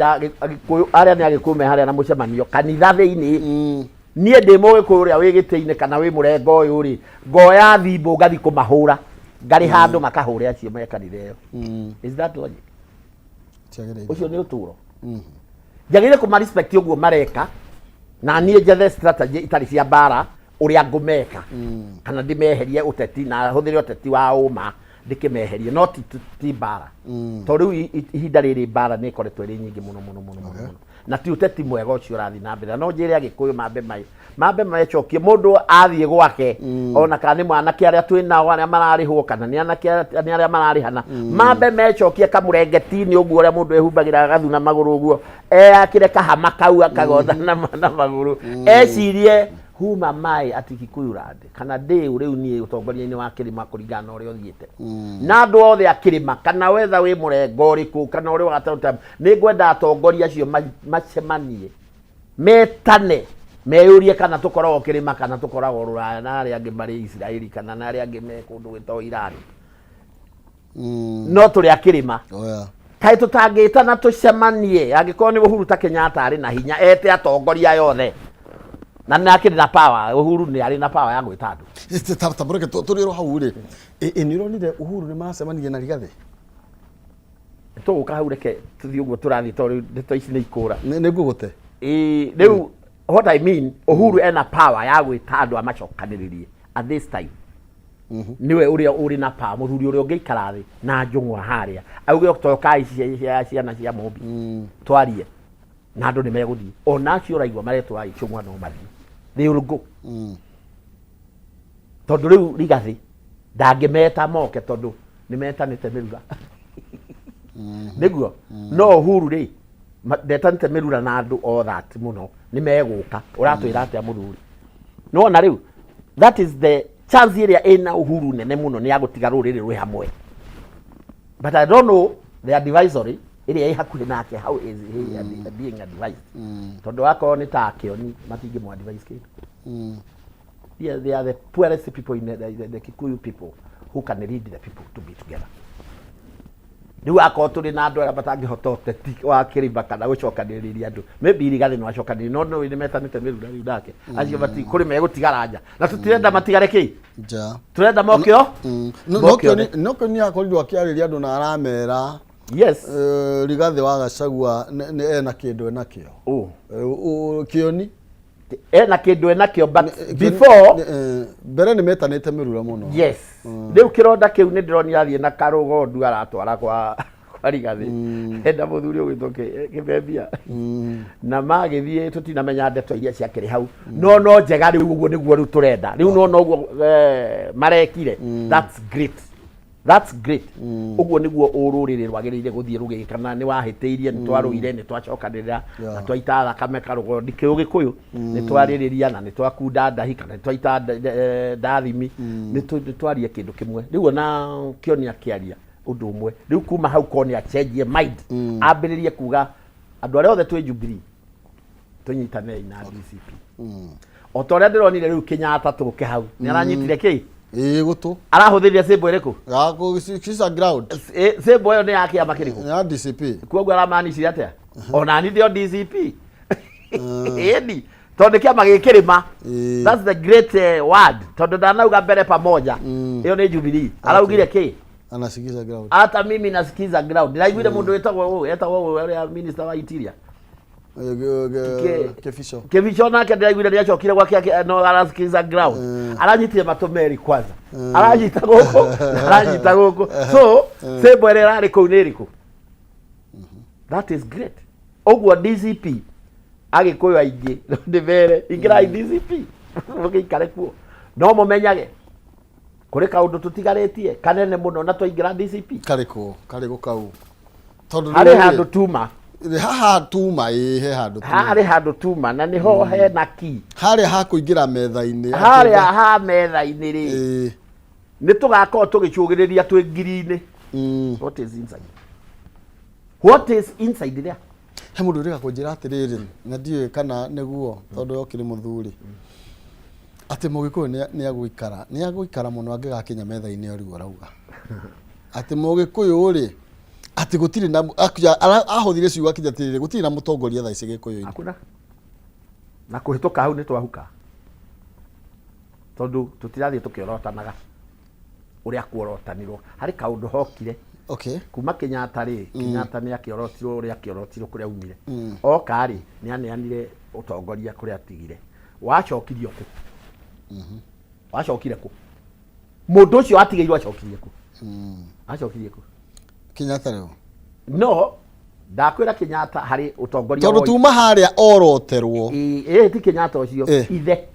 agikuyu aria ni agikume haria na mucemanio kanitha thiini nie ndi mugikuyu ria wigiteine kana wi murengo uyu ri ngoya thimbo ngathi kumahura ngari handu makahure acio me kanitha iyo is that logic ucio ni uturo njagire kuma respect uguo mareka na nie njethe strategy itari cia bara uria ngumeka kana ndimeherie uteti na huthire uteti wa uma ndikimeherie not ti bara to riu ihinda riri bara ni koretwo ri nyingi muno na ti uteti mwega ucio rathi na mbere no njire agikuyu mambe macokie mundu athie gwake ona kana ni mwanake aria twinao aria mararihwo kana ni anake aria mararihana mambe mecokie kamurengetini uguo uria mundu ehumbagira gathuna maguru uguo akire kahama kau akagothana na maguru ecirie huma mai ati Kikuyu Land kana ndi riu nie utongoria-ini wa kirima kuringana uria uthiite na andu othe akirima kana wetha wi murengo uriku kana uri wa tauta ni ngwenda atongoria acio macemanie metane meyurie kana tukoragwo kirima kana tukoragwo Ruraya na aria angi mari Israeli kana na aria angi me kundu gwitwo Irani no turi akirima kai tutangitana tucemanie angikorwo ni Uhuru ta Kenyatta ari na hinya ete atongoria yothe na nakiri na power Uhuru ni ari na power ya gwita andu tabureke turiro hau ri nironire Uhuru ni maracemanirie na Rigathi tuguka hau reke tuthii uguo turathi to ndeto ici ni ikura ni gugute riu what I mean Uhuru ena power ya gwita andu amacokaniririe at this time niwe uria uri na power muthuri uria ungeikara thi na njungwa haria auge tokai ciana cia mombi twarie na andu ni meguthii ona cio raigwa maretwo ai chungwa no mathii they will go tondu riu Rigathi ndangimeta moke tondu ni metanite mirura niguo no Uhuru ri ndetanite mirura na andu all that muno ni meguka uratwira atia muthuri no na riu that is the chance area ina Uhuru nene muno ni agutiga ruriri rwi hamwe but I don't know the advisory iria ihakuhi nake how is he being advised tondu akoro ni ta akioni matingi mu advice kindu they are the poorest people in the Kikuyu people who can lead the people to be together riu akoro turi na andu aria batangihota uteti wa kirima kana gucokaniriria andu maybe Rigathi no acokaniriria no ni metanite mirura riu nake acio bati kuri megutigara nja na tutirenda matigare ki ja turenda mokio no ni akorirwo akiariria andu na aramera yes Rigathi wa Gachagua ni ena kindu enakio kioni ena kindu enakio but before mbere ni metanite mirura muno yes riu kironda kiu ni ndironi athie na karugo ndu aratwara kwa Rigathi enda muthuri ugwitwo Kibembia na magithie tutinamenya ndeto iria ciakiri hau no njega riu uguo niguo riu turenda riu no uguo marekire that's great uguo niguo ururire rwagirire guthie rugikana ni wahiteirie ni twaruire ni twacokanirira na twaita thakame karugo ndikio Gikuyu ni twaririria na ni twakunda ndahi kana twaita ndathimi ni twarie kindu kimwe riu na kionia kiaria undu umwe riu kuma hau koni a change mind ambiririe kuga andu aria othe twi Jubilee tunyitanei na DCP o ta ũrĩa ndĩronire rĩu Kenyatta tũke hau nĩ aranyitire kĩ gutu arahũthĩrire symbol ĩrĩkũ kisa ground symbol ĩyo nĩ ya kĩama kĩrĩkũ ya DCP kuoguo aramaanicire atĩa ona ni ndio DCP ĩni tondũ kĩama gĩkĩrĩma that's the great word tondũ ndanauga mbere pamoja ĩyo nĩ Jubilee araugire kĩ anasikiza ground hata mimi nasikiza ground ndaiguire mũndũ etagwo ũrĩa minister wa interior Kevicho nake ndaiguire nĩ acokire gwake no arasikiza ground aranyitire matũ merĩ kwanza aranyita gũkũ so symbol ĩrĩa ĩrarĩ kũu nĩ ĩrĩkũ that is great ũguo DCP agĩkũyũ aingĩ ndĩ mbere ingĩrai DCP mũgĩikare kuo no mũmenyage kũrĩ kaũndũ tũtigarĩtie kanene mũno na twaingĩra DCP karĩkũ kau tondũ harĩ handũ tuma haha tuma harĩ handũ tuma na nĩho hena ki harĩa ha kũingĩra metha-inĩ harĩa ha metha-inĩ rĩ nĩ tũgakorwo tũgĩcũgĩrĩria twĩ ngiri-inĩ what is inside there he mũndũ ũrĩga kũnjĩra atĩrĩrĩ na ndiũĩ kana nĩguo tondũ yokĩrĩ mũthuri atĩ mũgĩkũyũ nĩ agũikara mũno angĩgakinya metha-inĩ ũrĩa arauga atĩ mũgĩkũyũ rĩ ati gutiri na ahothire ciugo akinya atĩrĩrĩ gutiri na mũtongoria thaa ici gĩkũyũ-inĩ hakuna na kũhĩtũka hau nĩ twahuka tondũ tũtirathiĩ tũkĩorotanaga ũrĩa kuorotanirwo harĩ kaũndũ hokire kuma Kenyatta rĩ Kenyatta nĩ akĩorotirwo ũrĩa akĩorotirwo kũrĩa umire oka rĩ nĩ aneanire ũtongoria kũrĩa atigire wacokirio kũ wacokire kũ mũndũ ũcio atigĩirwo acokirie kũ acokirie kũ Kenyatta rĩu no ndakwĩra Kenyatta harĩ ũtongoria tondũ tuma harĩa oroterwo ti Kenyatta ũcio ithe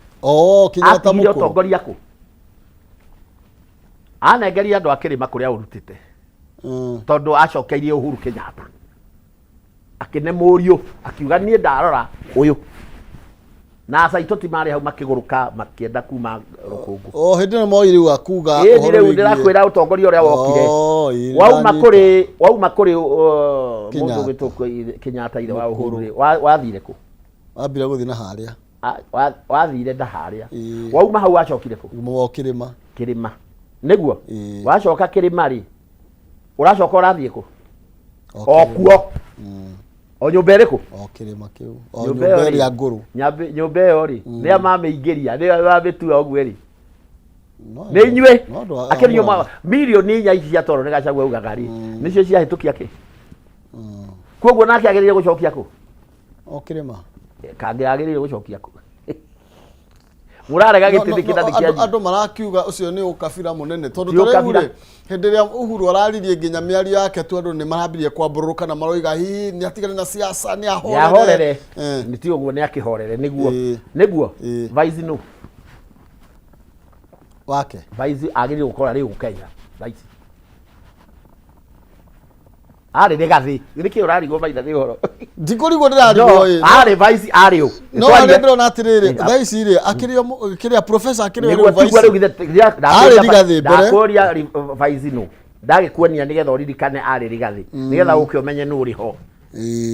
Kenyatta mũkũ ũtongoria kũ anengeria andũ akĩrĩma kũrĩa ũrutĩte tondũ acokeirie Uhuru Kenyatta akĩne mũriũ akiuga niĩ ndarora ũyũ na acaitũ ti marĩ hau makĩgũrũka makĩenda kuma rũkũngũ hĩndĩ ĩno moĩ rĩu akuga rĩu ndĩrakwĩra ũtongoria ũrĩa wokire wauma kũrĩ mũndũ ũgĩtwo Kenyatta ithe wa Uhuru wathire kũ wambire gũthiĩ na harĩa wathire na harĩa wauma hau wacokire kũ kĩrĩma nĩguo wacoka kĩrĩma rĩ ũracoka ũrathiĩ kũ okuo o nyũmba ĩrĩkũ kĩrĩma kĩu nyũmba ĩrĩa ngũrũ nyũmba ĩyo rĩ nĩa mamĩingĩria nĩa mamĩtua ũguo rĩ nĩ inyuĩ akĩrio milioni 4 ici cia toro nĩ Gachagua augaga rĩ nĩcio ciahĩtũkia kĩ kuoguo nake agĩrĩire gũcokia kũ kĩrĩma kangĩagĩrĩire gũcokia kũ murarega gĩtĩthĩ kĩnandĩ kĩanyu andũ marakiuga ũcio nĩ ũkabira mũnene tondũ tarĩu rĩ hĩndĩ ĩrĩa Uhuru araririe nginya mĩario yake tu andũ nĩ marambirie kwambũrũrũka na maroiga hihi nĩ atigane na siasa nĩ ahorere nĩ ti ũguo nĩ akĩhorere nĩguo Vice no wake Vice agĩrĩire gũkorwo rĩu Kenya Vice arĩ Rigathi nĩkĩ ũrarigwo maitha nĩ ũhoro ndikũrigwo ndĩrarigwo arĩ Vice arĩ ũ no ndĩrona atĩrĩrĩ thaa ici rĩ akĩrĩa professor akĩrĩa Vice arĩ Rigathi ndakũria Vice no ndagĩkuonia nĩgetha ũririkane arĩ Rigathi nĩgetha ũke ũmenye nũ ũrĩ ho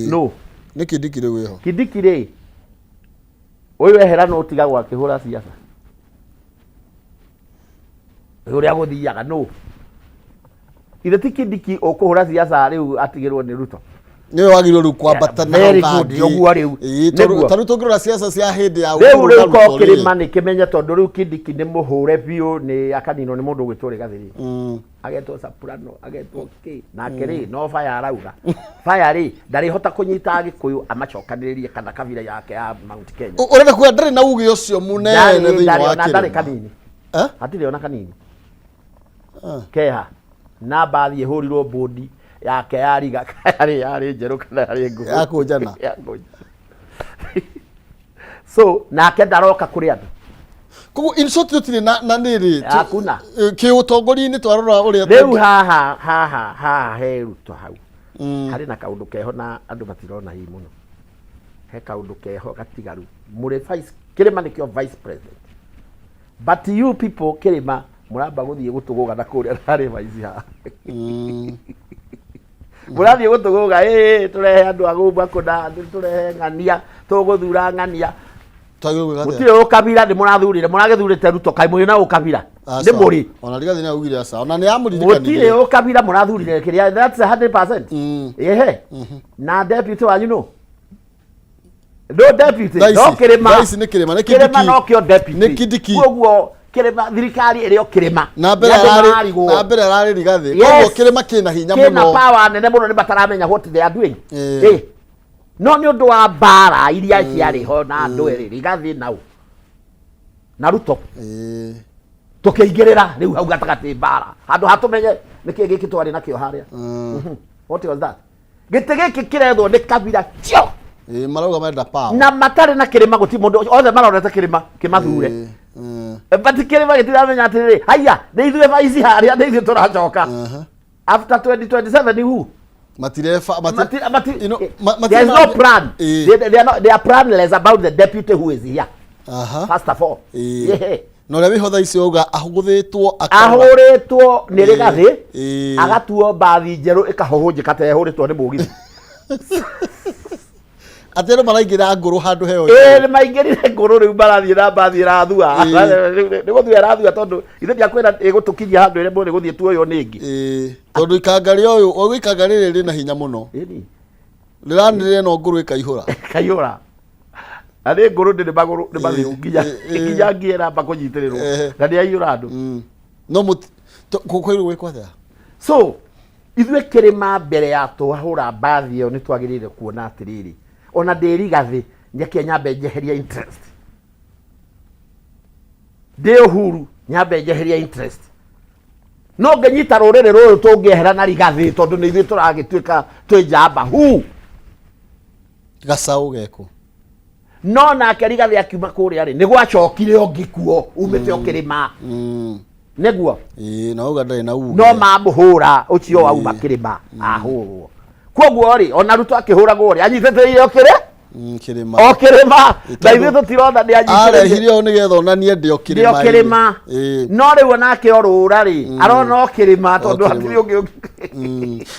no nĩ Kindiki rĩu wĩho Kindiki rĩ ũyũ ehera no ũtigagwo akĩhũra siasa ũrĩa gũthiaga no ithe ti Kindiki ũkũhũra siasa rĩu atigĩrwo nĩ Ruto nĩwe wagĩrĩirwo rĩu kwambata na ũthangi ũguo rĩu tarĩu tũngĩrora siasa cia hĩndĩ ya rĩu ko kĩrĩma nĩ kĩmenye tondũ rĩu Kindiki nĩ mũhũre biũ nĩ akaninwo nĩ mũndũ ũgwĩtwo Rigathi rĩ agetwo Soprano agetwo kĩ nake rĩ no fire arauga fire rĩ ndarĩhota kũnyita Gĩkũyũ amacokanĩrĩrie kana kabira yake ya Mount Kenya ũrenda kuga ndarĩ na uge ũcio mũnene thĩinĩ wa kĩrĩma ndarĩ kanini hatirĩ ona kanini keha na bathi ĩhũrirwo bodi yake yariga yarĩ njerũ kana yarĩ ngumu ya kũnjana so nake ndaroka kũrĩ andũ koguo in short tũtirĩ na nĩrĩ hakuna kĩũtongoria-inĩ twarora ũrĩa rĩu haha he Ruto hau harĩ na kaũndũ keho na andũ matirona hii mũno he kaũndũ keho gatigaru mũrĩ vice kĩrĩma nĩkĩo vice president but you people kĩrĩma mũramba gũthiĩ gũtũgũga na kũrĩa harĩ vice haha Mũrathiĩ gũtũgũga tũrehe andũ agũmba kũna tũrehe ng'ania tũgũthura ng'ania. Mũtirĩ ũkabira nĩ mũrathurire mũragĩthurĩte Ruto kaĩ mũrĩ na ũkabira nĩ mũrĩ. Ona Rigathi nĩ augire aca ona nĩ amũririkanire. Mũtirĩ ũkabira mũrathurire kĩrĩa that's 100%. Ehe. Na deputy wanyu no. No deputy no Kĩrĩma. Ici nĩ Kĩrĩma Kĩrĩma no kĩo deputy. Nĩ Kĩndiki. Koguo Kĩrĩma thirikari ĩrĩ o Kĩrĩma. Na mbere ararĩ Rigathi. Koguo Kĩrĩma kĩna hinya mũno. Kĩna power nene mũno nĩ bataramenya what they are doing. No nĩ ũndũ wa mbara iria ciarĩ ho na andũ erĩ Rigathi na Ruto. Tũkĩingĩrĩra rĩu hau gatagatĩ mbara handũ hatũmenye nĩkĩĩ gĩkĩ twarĩ nakĩo harĩa. What was that? Gĩtĩ gĩkĩ kĩrethwo nĩ kabira kĩo. Marauga marenda power. Na matarĩ na Kĩrĩma gũti mũndũ othe marorete Kĩrĩma kĩmathure. But Kĩrĩma gĩtiramenya atĩrĩrĩ haya nĩ ithuĩ vaici harĩa nĩ ithuĩ tũracoka. After 2027 who? There's no plan. They are planless about the deputy who is here. First of all. No rĩu hotha icio uga ahũthĩtwo nĩ Rigathi agatuo mbathi njerũ ĩkahohũnjĩka ta ehũrĩtwo nĩ mũgithi. Atero maraingĩra ngũrũ handũ heo. Nĩ maingĩrire ngũrũ rĩu marathiĩ na mbathi ĩrathua. Nĩ gũthua ĩrathua tondũ ithe ndiakwĩra ĩgũtũkinyia handũ ĩrĩa mũndũ gũthiĩ tuoyo nĩngĩ. Tondũ ikanga rĩo ũyũ ikanga rĩrĩ rĩna hinya mũno. Rĩranĩrĩra no ngũrũ ĩkaihũra. Kaihũra. Arĩ ngũrũ ndĩ magũrũ nĩ mathiũ nginya ngĩera bakũnyitĩrĩrwo. Na nĩ aiyũra andũ. No kũkwĩrwo gwĩkwo atĩa? So ithuĩ Kĩrĩma mbere ya twahũra mbathi ĩyo nĩ twagĩrĩire kuona atĩrĩrĩ. Ona ndĩ Rigathi nyake nyambe njeheria interest. Ndĩ Uhuru nyambe njeheria interest. No ngĩnyita rũrĩrĩ rũrũ tũngĩehera na Rigathi tondũ nĩ ithuĩ tũragĩtuĩka twĩ njamba hu. Gacaũ geko. No nake Rigathi akiuma kũrĩa rĩ nĩ gwacokire ũngĩkuo umĩte o Kĩrĩma. Nĩguo. Na uga ndarĩ na uge. No mamũhũra ũcio wauma Kĩrĩma ahũrwo. Koguo rĩ ona Ruto akĩhũragwo rĩ anyitĩte o kĩrĩ? Kĩrĩma. O Kĩrĩma. Na ithuĩ tũtirona nĩ anyitĩte. Arehire o nĩgetha onanie ndĩ o Kĩrĩma. Ndĩ o Kĩrĩma. No rĩu onake orũra rĩ arona o Kĩrĩma tondũ hatirĩ ũngĩ.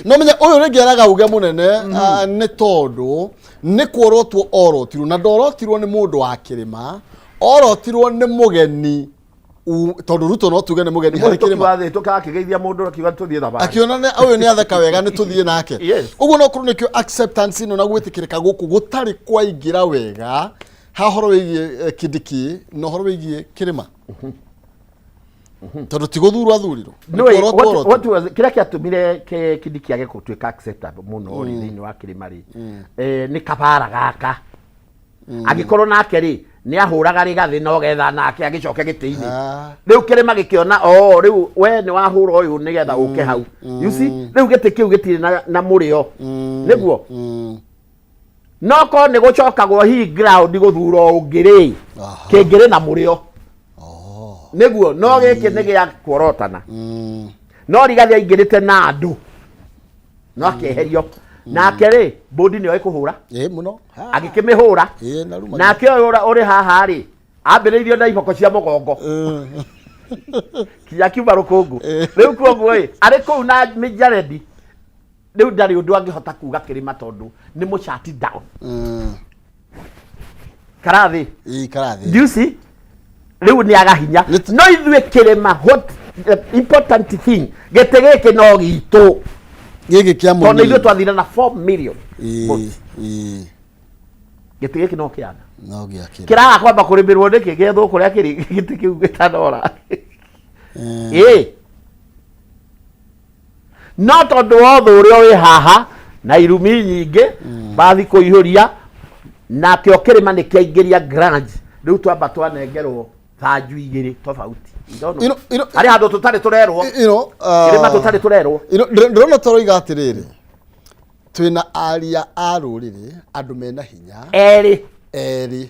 No menya ũyũ rĩngĩ araga uge mũnene nĩ tondũ nĩ kuorotuo orotirwo na ndorotirwo nĩ mũndũ wa Kĩrĩma orotirwo nĩ mũgeni tondũ Ruto no tuge nĩ mũgeni harĩ Kĩrĩma. Mũtũ kakĩgeithia mũndũ akiuga tũthiĩ thabarĩ. Akiona ũyũ nĩ atheka wega nĩ tũthiĩ nake. Ũguo no kũrũ nĩkĩo acceptance ĩno na gwĩtĩkĩrĩka gũkũ gũtarĩ kwaingĩra wega hahoro wĩgiĩ Kindiki no horo wĩgiĩ Kĩrĩma. Tondũ ti gũthurwo athurirwo. Kĩrĩa kĩatũmire Kindiki age gũtuĩka acceptable mũno thĩinĩ wa Kĩrĩma rĩ nĩ kabara gaka. Angĩkorwo nake rĩ nĩ ahũraga Rigathi no getha nake agĩcoke gĩtĩ-inĩ. Rĩu Kĩrĩma gĩkĩona rĩu we nĩ wahũra ũyũ nĩgetha ũke hau. You see rĩu gĩtĩ kĩu gĩtirĩ na mũrĩo. Nĩguo. No ko nĩ gũcokagwo hi ground gũthura ũngĩ rĩ kĩngĩrĩ na mũrĩo. Nĩguo no gĩkĩ nĩ gĩa kuorotana. No Rigathi aingĩrĩte na andũ. No akĩeherio. Nake rĩ bodi nĩ oĩ kũhũra. Mũno. Agĩkĩmĩhũra. Nake ũrĩ haha rĩ ambĩrĩirio na iboko cia mũgongo. Kinya kiuma rũkũngũ. Rĩu koguo arĩ kũu na Mĩjaredi rĩu ndarĩ ũndũ angĩhota kuga Kĩrĩma tondũ nĩ mũ shut down. Karathi. Karathi. Do you see? Rĩu nĩ agahinya. No ithuĩ Kĩrĩma what important thing gĩtĩ gĩkĩ no gitũ. Gĩkĩ kĩa mũni. Tondũ ithuĩ twathire na 4 million. Gĩtĩ gĩkĩ no kĩana. No gĩakĩ. Kĩraga kwamba kũrĩmĩrwo nĩkĩ gĩethwo kũrĩa kĩrĩ gĩtĩ kĩu gĩtanora. No tondũ wothe ũrĩa wĩ haha na irumi nyingĩ bathi kũihũria nake o Kĩrĩma nĩ kĩaingĩria grant rĩu twamba twanengerwo thanju igĩrĩ tofauti. Arĩ handũ tũtarĩ tũrerwo. Kĩrĩma tũtarĩ tũrerwo. Ndĩrona tũroiga atĩrĩrĩ twĩna aria a rũrĩrĩ andũ mena hinya erĩ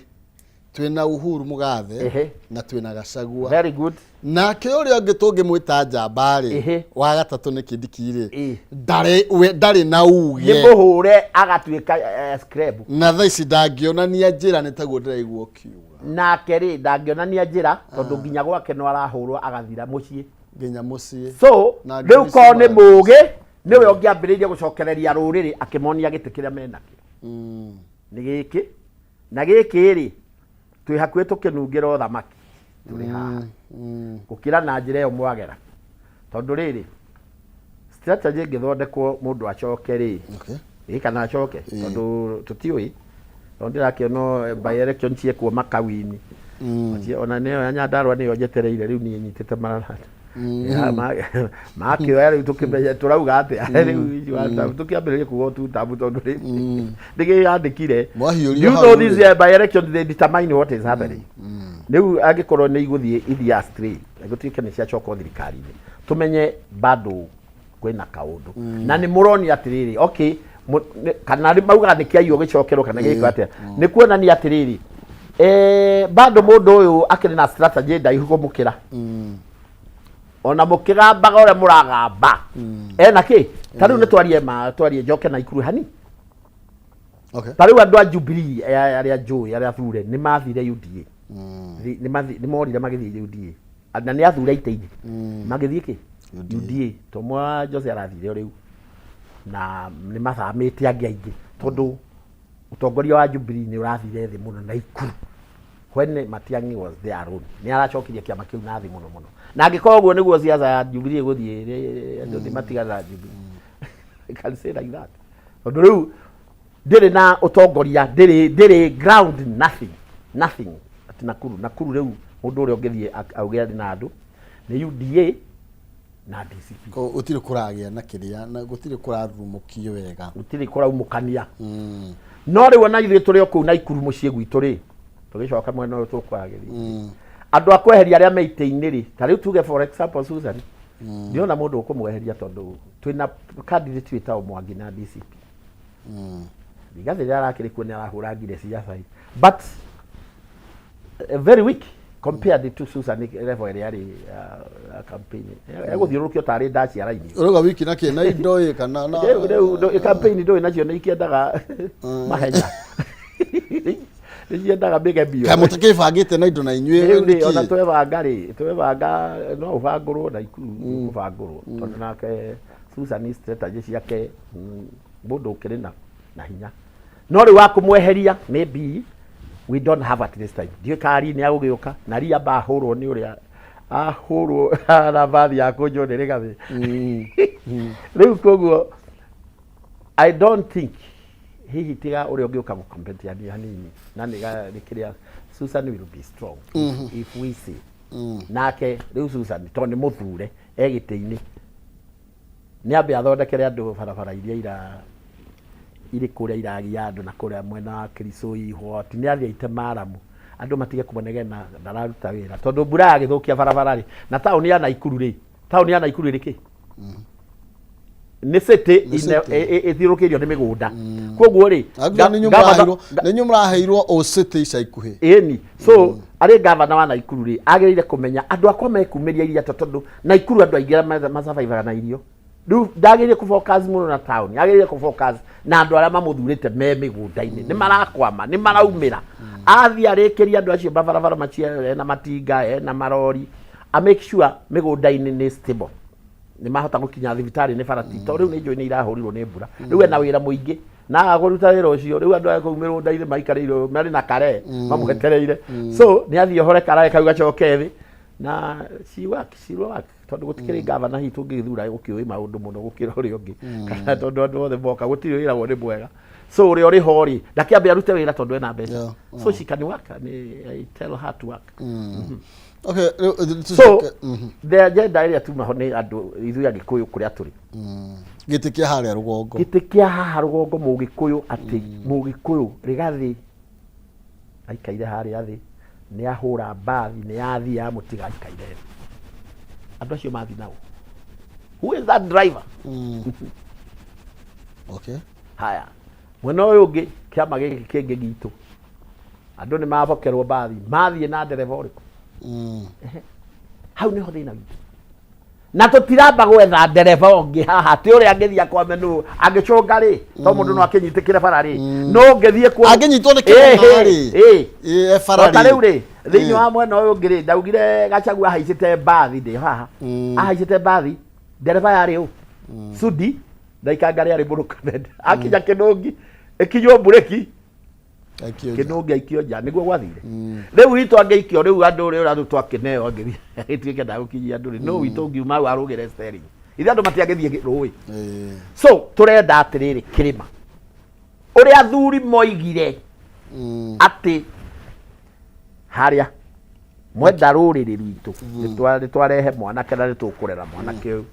twĩna Uhuru Mugathe na twĩna Gachagua. Very good. Nake ũrĩa ũngĩ tũngĩmwĩta njamba rĩ wa gatatũ nĩ Kindiki rĩ ndarĩ na uge. Nĩ mũhũre agatuĩka scrap. Na thaa ici ndangĩonania njĩra nĩ taguo ndĩraigua kiuga. Nake rĩ ndangĩonania njĩra tondũ nginya gwake no arahũrwo agathira mũciĩ. Nginya mũciĩ. So rĩu ko nĩ mũgĩ niwe ongiambiriria gucokereria ruriri akimonia gite kiria menakio ni giki na giki ri twi hakuhi tukinungira uthamaki turi haha gukira na njira iyo mwagera tondu riri strategy ngithondekwo mundu acoke ri kana acoke tondu tutiui ndirakiona by election ciekwo makawini ona neo Nyandarua niyo njetereire riu nie nyitite mararata makioya riu tukimenya turauga ati riu tukiambiriria kugo tu tabu tondu ri ndigiyandikire you know this by election they determine what is happening riu angikorwo ni iguthie ithia astray gutike ni ciacoka thirikari-ini tumenye bado kwina kaundu na ni muroni atiriri okay kana mauga ni kiayo gicokerwo kana giko atia ni kuonania atiriri bado mundu uyu akiri na strategy ndaihuko mukira ona mukigambaga ore muragamba ena ki tariu ni twarie njoke na ikuru hani tariu andu a Jubilee aria njui aria thure ni mathire UDA ni morire magithie UDA na ni athure iteini magithie ki UDA tomwa Jose arathire riu na ni mathamite angi aingi tondu utongoria wa Jubilee ni urathire thi muno na ikuru when Matiang'i was there alone ni aracokirie kiama kiu na thi muno na angikorwo guo niguo siasa ya Jubilee guthie andu ni matigana Jubilee can say like that tondu riu ndiri na utongoria ndiri ground nothing ati Nakuru riu mundu uri ongithie auge na andu ni UDA na DCP utire kuragia na kiria na gutire kurarumukio wega utire kuraumukania no riu ona ithuĩ tũrĩ o kũu na ikuru mũciĩ gwitũ rĩ tũgĩcoka mwena ũyũ tũkwagĩria andũ a kweheria arĩa me itĩ-inĩ rĩ ta rĩu tuge for example Susan ndiona mũndũ ũkũmweheria tondũ twĩna candidate wĩtagwo Mwangi na DCP Rigathĩ rĩrĩa arakĩrĩ kuo nĩ arahũra ngire ciaca but very weak compared to Susan level ĩrĩa yarĩ campaign egũthiũrũrũkio tarĩ ndaciara-inĩ ũrauga wiki na kĩ na indo kana na rĩu campaign ndũĩ nacio nĩ ikĩendaga mahenya nĩciendaga mĩgemio kaĩ mũtakĩbangĩte na indo na inyuĩ rĩu ona twebanga no ũbangũrwo na ikuru ũbangũrwo tondũ nake Susan strategy ciake mũndũ ũkĩrĩ na hinya no rĩu wa kũmweheria maybe we don't have at this time ndiũ kari nĩ agũgĩũka na ria bahũrwo nĩ ũrĩa ahũrwo na bathi ya kũnjwo nĩ Rigathĩ rĩu koguo I don't think hihi tiga ũrĩa ũngĩũka gũkompete hanini na nĩ kĩrĩa Susan will be strong if we see nake rĩu Susan tondũ nĩ mũthure egĩtĩ-inĩ nĩ ambe athondekere andũ barabara iria irĩ kũrĩa iragia andũ na kũrĩa mwena wa Kirisoi Hoti nĩ athiĩ aite Maramu andũ matige kũmonegena ndararuta wĩra tondũ mbura yagĩthũkia barabara rĩ na taũni ya Naikuru rĩ kĩ nĩ city ĩthiũrũkĩirio nĩ mĩgũnda koguo rĩ nĩ nyuo mũraheirwo o city ica ikuhĩ ĩni so arĩ gavana wa Naikuru rĩ agĩrĩire kũmenya andũ akwa mekumĩria iria tondũ Naikuru andũ aingĩ macabaibaga na irio rĩu ndagĩrĩire kũfocus mũno na taũni agĩrĩire kũfocus na andũ arĩa mamũthurĩte me mĩgũnda-inĩ nĩ marakwama nĩ maraumĩra athiĩ arĩkĩria andũ acio barabara macio na matinga na marori a make sure mĩgũnda-inĩ nĩ stable nĩ mahota gũkinya thibitarĩ nĩ barati tondũ rĩu nĩ njũĩ nĩ irahũrirwo nĩ mbura rĩu ena wĩra mũingĩ na agũruta wĩra ũcio rĩu andũ aya kũu mĩgũnda-inĩ maikarĩirwo marĩ na kare mamwetereire so nĩ athiĩ ohore karae kau gacoke thĩ na she work tondũ gũtikĩrĩ gavana hihi tũngĩthura gũkĩũĩ maũndũ mũno gũkĩra ũrĩa ũngĩ kana tondũ andũ othe moka gũtirĩ wĩra wao nĩ mwega so ũrĩa ũrĩ ho rĩ ndakĩambia arute wĩra tondũ ena mbeca so she can work I tell her to work okay so the agenda ĩrĩa tumaho nĩ andũ ithuĩ Agĩkũyũ kũrĩa tũrĩ gĩtĩ kĩa harĩa rũgongo gĩtĩ kĩa haha rũgongo Mũgĩkũyũ atĩ Mũgĩkũyũ Rigathĩ aikaire harĩa thĩ nĩ ahũra mbathi nĩ yathiĩ yamũtiga aikaire andũ acio mathi nao who is that driver okay haya mwena ũyũ ũngĩ kĩama gĩkĩ kĩngĩ gitũ andũ nĩ mabokerwo mbathi mathiĩ na ndereba ũrĩkũ hau nĩho thĩna witũ na tũtiramba gwetha ndereba ũngĩ haha atĩ ũrĩa angĩthiĩ akwame nũ angĩcũnga rĩ to mũndũ no akĩnyitĩkĩre bara rĩ no ũngĩthiĩ kwa angĩnyitwo nĩ kĩmwana rĩ bara rĩ rĩu rĩ thĩinĩ wa mwena ũyũ ũngĩ rĩ ndaugire Gachagua ahaicĩte mbathi ndĩ haha ahaicĩte mbathi ndereba yarĩ ũ Sudi ndaikangari ari muruka akinya Kinungi ikinyo bureki Kinungi aikio nja niguo gwathire riu witũ angeikio riu andu ri ura twakineo ngithii gituike ndagukinyia andu ri no witũ ngiuma arugire steering ithe andu matiangithie rũĩ so turenda atiriri kirima uria athuri moigire ati haria mwenda rũrĩrĩ rwitũ nĩ twarehe mwanake na nĩ tũkũrera mwanake ũyũ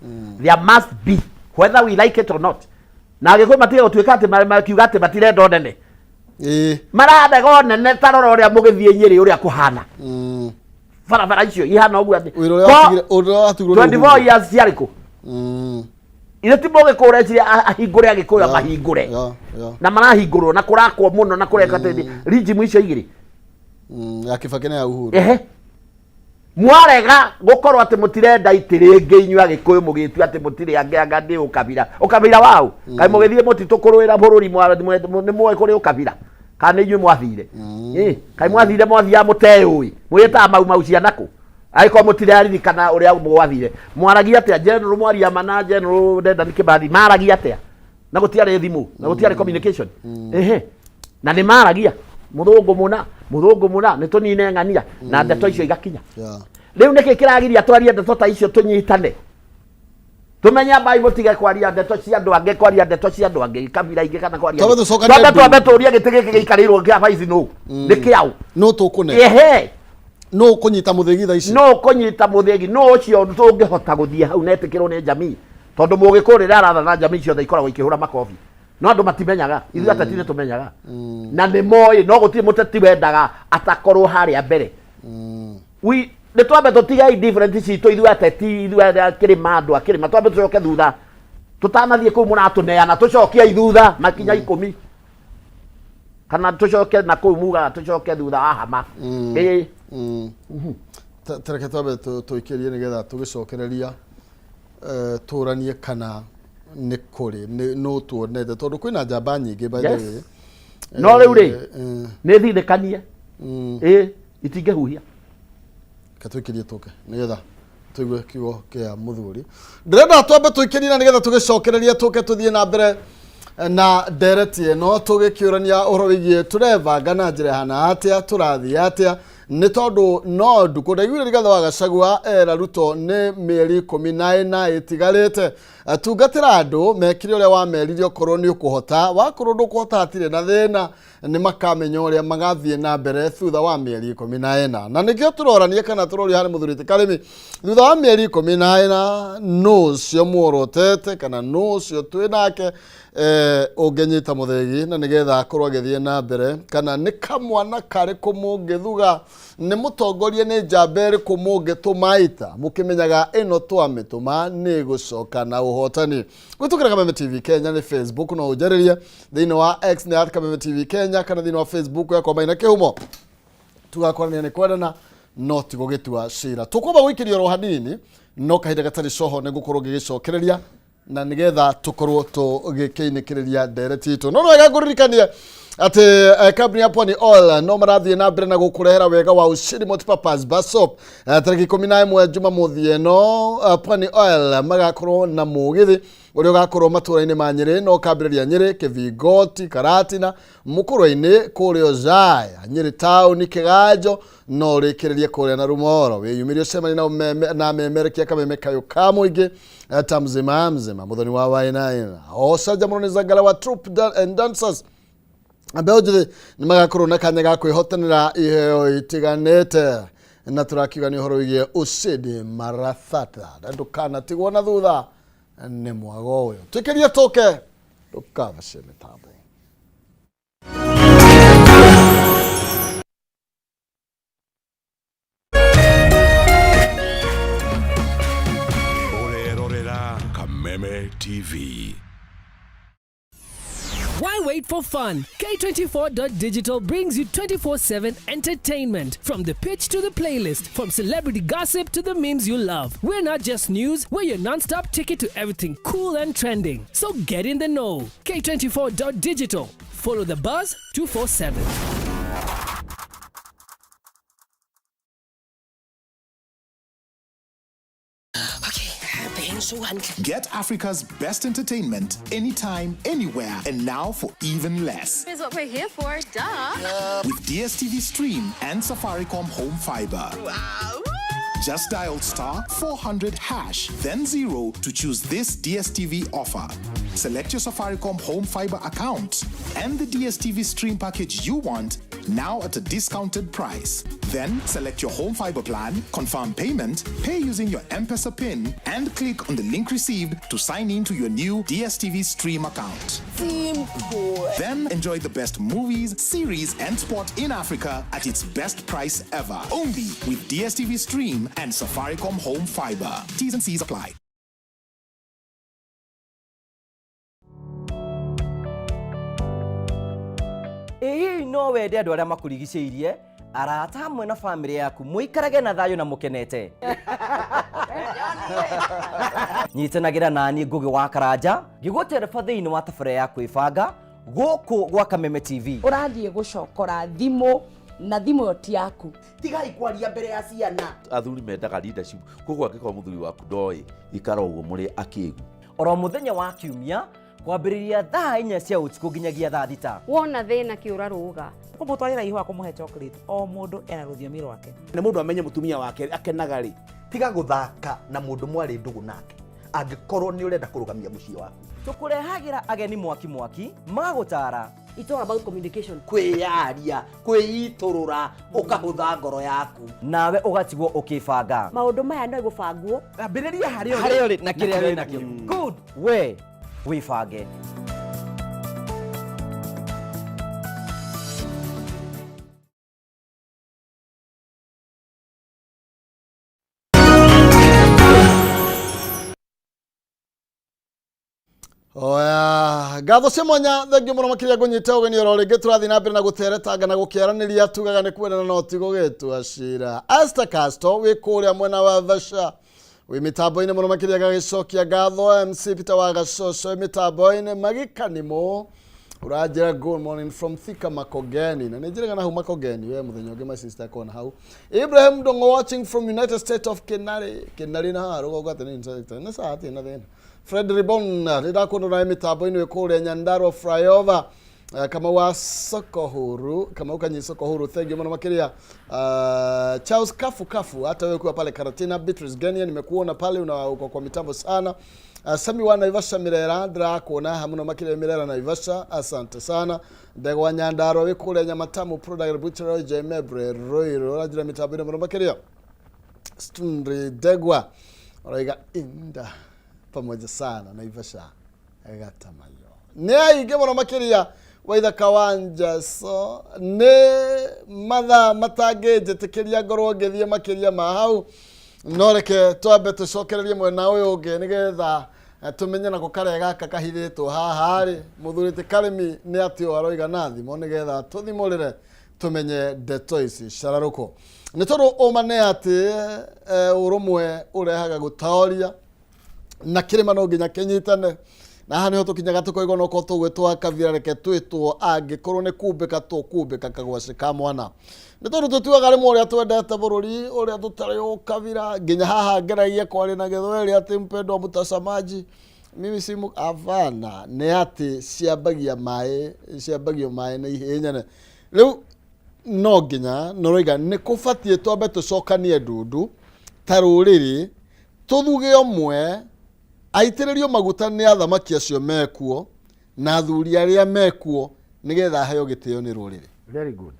there must be whether we like it or not na agĩkũyũ matige gũtuĩka atĩ makiuga atĩ matirenda nene marandega nene tarora ũrĩa mũgĩthiĩ Nyĩrĩ ũrĩa kũhana barabara icio ihana ũguo atĩ 24 years ciarĩkũ ithe ti mũgĩkũyũ ũreciria ahingũre agĩkũyũ mahingũre na marahingũrwo na kũrakwo mũno na kũreka atĩ regime icio igĩrĩ ya Kibaki na ya Uhuru mwarega gukorwo ati mutirenda itiringi inyua Gikuyu mugitu ati mutiri anga ndi ukabira wao kai mugithie mutitu kuruira bururi ni mwe kuri ukabira kana inyue mwathire kai mwathire mwathia muteyui mwita mau cianaku aiko mutirari kana uria mwathire mwaragia atia general mwaria mana general ndenda Kibathi maragia atia na gutiare thimu na gutiare communication na ni maragia muthungu muna ni tunine ng'ania na ndeto icio igakinya riu niki kiragiria twaria ndeto ta icio tunyitane tumenya Bible tige kwaria ndeto cia andu ange kwaria ndeto cia andu ange kabira inge kana kwaria twambe turia giti giki giikarirwo kia vaici no nikiau no tukune no kunyita muthegi tha ici no kunyita muthegi no ucio tungihota guthie hau netikirwo ni jamii tondu mugikurira aratha na jamii cio ikoragwo ikihura makofi no andu matimenyaga ithu ateti ni tumenyaga na ni moi no gutire muteti wendaga atakorwo haria mbere we ni twambe tutiga different cito ithu ateti ithu akirima andu akirima twambe tucoke thutha tutanathie kuu muratuneana tucokie ithutha makinya 10 kana tucoke na kuu muga tucoke thutha ahama tareke twambe tuikirie nigetha tugicokereria turanie kana ni kuri no tuonete tondu kwina njamba nyingi by the way no riu ri ni thithikanie itingehuhia katwikirie tuke nigetha tuigue kiugo kia muthuri ndirenda twambe tuikirie na nigetha tugicokereria tuke tuthie na mbere na ndereti ino tugikiurania uhoro wigie turevanga na njira hana atia turathie atia ni tondu no nduku ndaiguire Rigathi wa Gachagua era Ruto ni mieri 14 itigarite tungatira andu mekire uria wameririo korwo ni ukuhota wakorwo ndukuhota atire na thina ni makamenya uria magathie na mbere thutha wa mieri 14 na nikio turoranie kana turoria hari muthuriti Karimi thutha wa mieri 14 no cio muorotete kana no cio twinake ungenyita muthegi na nigetha akorwo agithie na mbere kana ni kamwana kari kumungithuga ni mutongorie ni njambere kumungitumaita mukimenyaga ino twamituma ni gucoka na uhotani gutukira Kameme TV Kenya ni Facebook no ujariria thini wa X ni @Kameme TV Kenya kana thini wa Facebook yakwa maina kihumo tugakorania ni kwendana no tigugitua cira tukuba gwikirio ro hanini no kahinda gatari coho ni gukorwo gigicokereria na nigetha tukorwo tugikiinikireria ndereti itu no wega nguririkanie ati company ya Pwani Oil no marathie na mbere na gukurehera wega wa ushiri multipurpose bar soap tariki 11 Jumamothi eno Pwani Oil magakorwo na mugithi uria ugakorwo matura-ini ma Nyeri no kambiriria Nyeri Kivigoti Karatina Mukuru-ini kurio Zaya Nyeri town Kiganjo no rikireria kuria na Rumoro wiyumirio cemani na memerekia Kameme kayo kamuingi tamzima muthoni wa waina osaja muno nizangala wa troop and dancers ambeo ni magakorwo na kanya ga kwihotanira iheo itiganete na turakiuga ni horo wigie ucidi marathata ndukana tigwo na thutha ni mwago uyo tukiria toke tukava mitambo Kameme TV. Why wait for fun? K24.digital brings you 24/7 entertainment. From the pitch to the playlist, from celebrity gossip to the memes you love. We're not just news, we're your non-stop ticket to everything cool and trending. So get in the know. K24.digital. Follow the buzz 247. Okay, so handy. Get Africa's best entertainment anytime, anywhere, and now for even less. Here's what we're here for, duh. With DSTV Stream and Safaricom Home Fiber. Wow. Just dial *400# then 0 to choose this DSTV offer. Select your Safaricom Home Fiber account and the DSTV Stream package you want now at a discounted price. Then select your home fiber plan, confirm payment, pay using your M-Pesa PIN, and click on the link received to sign in to your new DSTV Stream account. Simple. Then enjoy the best movies, series, and sport in Africa at its best price ever. Only with DSTV Stream and Safaricom Home Fiber. T's and C's apply. No wende andu aria makurigicĩirie arata hamwe na family yaku muikarage na thayo na mukenete nyitanagira nani Ngugi wa Karanja ngigutereba thiini wa tabara ya kwibanga guku gwa Kameme TV urathie gucokora thimu na thimu yo ti yaku tigai kwaria mbere ya ciana athuri mendaga leadership koguo angĩkorwo muthuri waku ndoi ikara ũguo mũrĩ akĩgu oro muthenya wa kiumia kwambĩrĩria thaa 4 cia ũtukũ nginyagia thaa 6 Wona thina kiura ruga. Kumutwarira ihwa kumuhe chocolate o mundu ena rũthiomi rwake. Nĩ mũndũ amenye mutumia wake akenaga rĩ tiga guthaka na mũndũ mwari ndugu nake angĩkorwo nĩ ũrenda kũrũgamia mũciĩ waku. Tukurehagira ageni mwaki magutara. It's all about communication. Kwĩyaria, kwĩiturũra, ũkahũtha ngoro yaku. Nawe ugatigwo ukibanga. Maundu maya no igubangwo. Ambĩrĩria harĩa ũrĩ na kĩrĩa wĩ nakĩo. Good. We wibange. Oya, gatho cia mwanya thengio muno makiria gunyita ugeni oro ringi turathi na mbere na guteretanga na gukiaraniria tugaga ni kwenda na otigo gitu ashira Esther Casto wi kuria mwena wa Vasha wi mitambo-ini muno makiria gagicokia gatho MC Peter wa Gacoco mitambo-ini magikanimo urajira good morning from Thika Makogeni na nijiraga na hu Makogeni we muthenya ungi my sister kona hau Ibrahim Dongo watching from United States of Kenari na haru gogate ni inspector na saati na thena Fred Ribon rida kuno na mitambo-ini we kuria Nyandarua flyover kama wa Sokohuru kama ukanyi Sokohuru thengio muno makiria Charles Kafu hata wewe kwa pale Karatina Beatrice Genia nimekuona pale uko kwa mitambo sana Sami wa Naivasha Mirera ndra kuona hamuno makiria Mirera Naivasha asante sana ndegwa Nyandarua we kuria Nyamatamu product butcher Jemebre Roiro rajira mitambo-ini muno makiria Stundri Degwa oraiga inda pamoja sana Naivasha agatamayo ne aige muno makiria waitha kawanja so ne matha matangeje tekeria ngorwo ngithie makiria ma hau noreke twambe tucokererie mwena uyu ungi nigetha tumenye na gukare gaka kahithitwo haha ri muthurite Karimi ni atio aroiga na thimo nigetha tuthimurire tumenye ndeto ici cararuko ni tondu umane ati urumwe urehaga gutaoria na kirima no nginya kinyitane na hani ho tukinyaga tukoigo no ko tugwitwa kavira reke twitwo angikorwo ni kumbika tukumbika kagwacika mwana ni tondu tutiwaga rimwe uria twendete bururi uria tutari ukavira nginya haha ngeragia kwari na githweri ati mpendo mutasamaji mimi simu avana ni ati ciambagia mai na ihenyane riu no nginya noroiga ni kubatie twambe tucokanie ndundu taruriri tuthuge omwe aitiririo maguta ni athamaki acio mekuo na athuri aria mekuo nigetha heo gitio ni ruriri. Very good.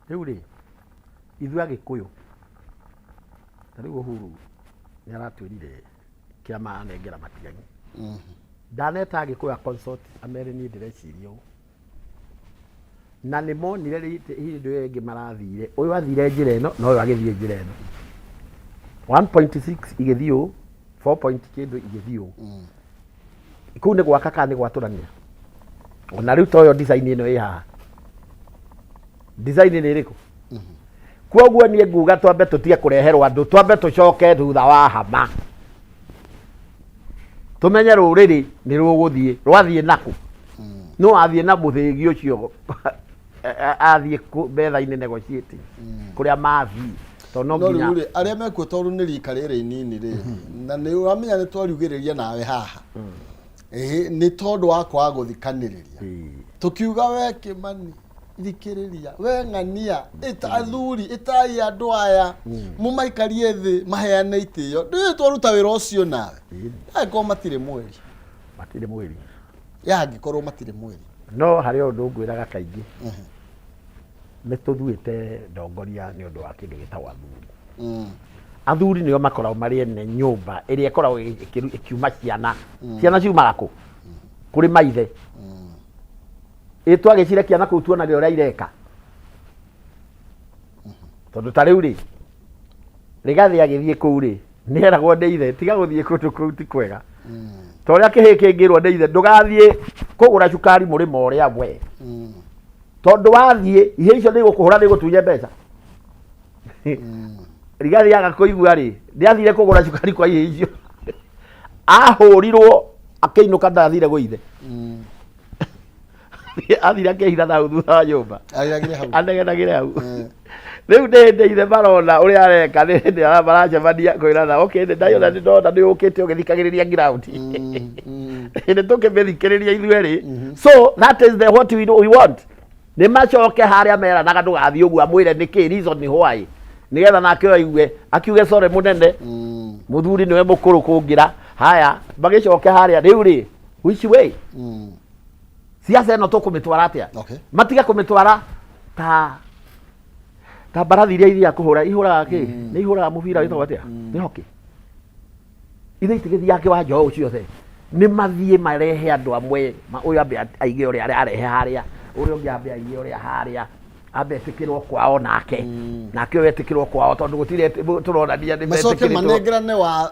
Riu ri ithu agikuyu tariu Uhuru ni aratwirire kiama anengera matiganyi ndaneta agikuyu consult amere ni ndireciria na ni monire hindu iyo ingi marathire uyu athire njira ino no uyu agithie njira ino 1.6 igithio 4 point kindu igithio iku ni gwaka kana ni gwaturania ona riu toyo design ino iha design ni iriku kwoguo nie nguga twambe tutige kureherwo andu twambe tucoke thutha wa hama tumenye ruriri ni ruguthie rwathie naku no athie na muthigi ucio athie betha-ini negotiating kuria mathi to no nginya rä arä a mekuo tondå nä rika rä rä inini rä na nä wamenya nä twariugä rä ria nawe haha nä tondå wa kwaga gå thikanä rä ria tå kiuga we kä mani thikä rä ria we ng'ania athuri itai andå aya må maikarie thä maheane itä yo ndä twaruta wä ra å cio nawe angäkorwo matirä mweri yangä korwo matirä mweri no harä o ndå ngwä raga kaingä nä tå thuĩte ndongoria nä å ndå wa kä ndå gä tagwo athuri nä o makoragwo marä ene nyå mba ä rä a ĩkoragwo ĩkiuma ciana ciumaga kå kå rä maithe twagä cire kiana kå u tuonage å rä a ireka tondå ta rä u rä rä gathä agä thiä kå u rä nä eragwo nä ithe tiga gå thiä kå ndå kå u ti kwega ta å rä a kä hä kä ngä rwo nä ithe ndå gathiä kå gå ra cukari må rä ma å rä a we tondå wathiä ihä icio nä gå kå hå ra nä gå tunye mbeca rigathä aga kå igua rä nä athire kå gå ra cukari kwa ihä icio ahå rirwo akä inå ka ndathire gå ithe athire akä hitha nau thutha wa nyå mba anegenagä re hau rä u nä ndä ithe marona å rä a areka nä ndä maracemania kwä ra nä ndaiona nä ndona nä å kä te å gä thikagä rä ria nä tå kä mä thikä rä ria ithuä rä so that is the what we want nä macoke harä a meranaga ndå gathiä å guo amwä re nä kä reason nä hwaä nä getha nake aigue akiuge core må nene må thuri nä we må kå rå kå ngä ra haya magä coke harä a rä u rä which way siasa ĩno tũkũmĩtwara atĩa matiga kũmĩtwara ta mbarathi iria ithiaga kũhũra ihũraga kĩ nĩ ihũraga mũbira wĩtagwo atĩa nĩ hockey ithe itigĩthiaga kĩwanja o ciothe nĩ mathiĩ marehe andũ amwe ũyũ ambe aige ũrĩa arehe harĩa ũrĩa ũngĩ ambe aige ũrĩa harĩa ambe etĩkĩrwo kwao nake ũyũ etĩkĩrwo kwao tondũ gũtirĩ tũronania nĩ macoke manengerane wa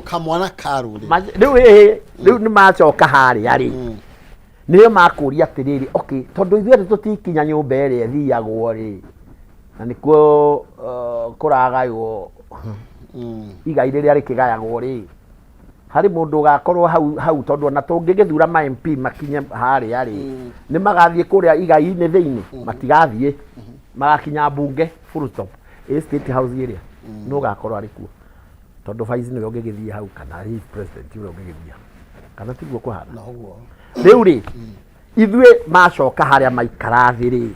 kamwana karũ rĩu nĩ macoka harĩa rĩ nä makåria atä rä rä tondå ithuä rä tå tikinya nyå mba ä rä a thiagwo rä na nä kuo kå ragaywo igai rä rä a rä kä gayagwo rä harä må ndå gakorwo hau tondå ona tå ngä gä thura ma MP makinye harä a rä nä magathiä kå rä a igai-inä thä inä matigathiä magakinya mbunge State House ä rä a no gakorwo arä kuo tondå Vice nä we å ngä gä thiä hau kana president å rä a å ngä gä thia kana tiguo kå hana rä u rä ithuä macoka harä a maikara thä rä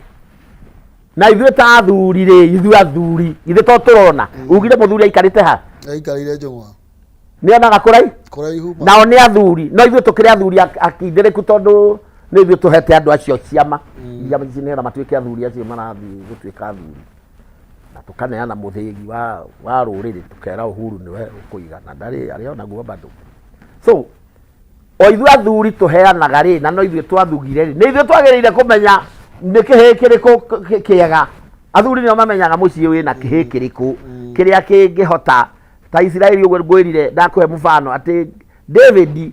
na ithuä ta athuri rä ithuä athuri ithuä to tå rona ugire må thuri aikarä te ha aikarä njång'wa nä onaga kå raihu nao nä athuri no ithuä tå kä rä athuri akindä rä ku tondå nä ithuä tå hete andå acio ciama iria nä getha matuä ke athuri acio marathiä gå tuä ka athuri na tå kaneana må thä gi wa rå rä rä tå kera Uhuru nä we å kå iga na ndarä arä onaguo bandå so o ithuĩ athuri tũheanaga rĩ na no ithuĩ twathugire rĩ nĩ ithuĩ twagĩrĩire kũmenya nĩ kĩhĩ kĩrĩkũ kĩega athuri nĩo mamenyaga mũciĩ wĩna kĩhĩ kĩrĩkũ kĩrĩa kĩngĩhota ta Israeli ũguo ngwĩrire ndakũhe mũbano atĩ David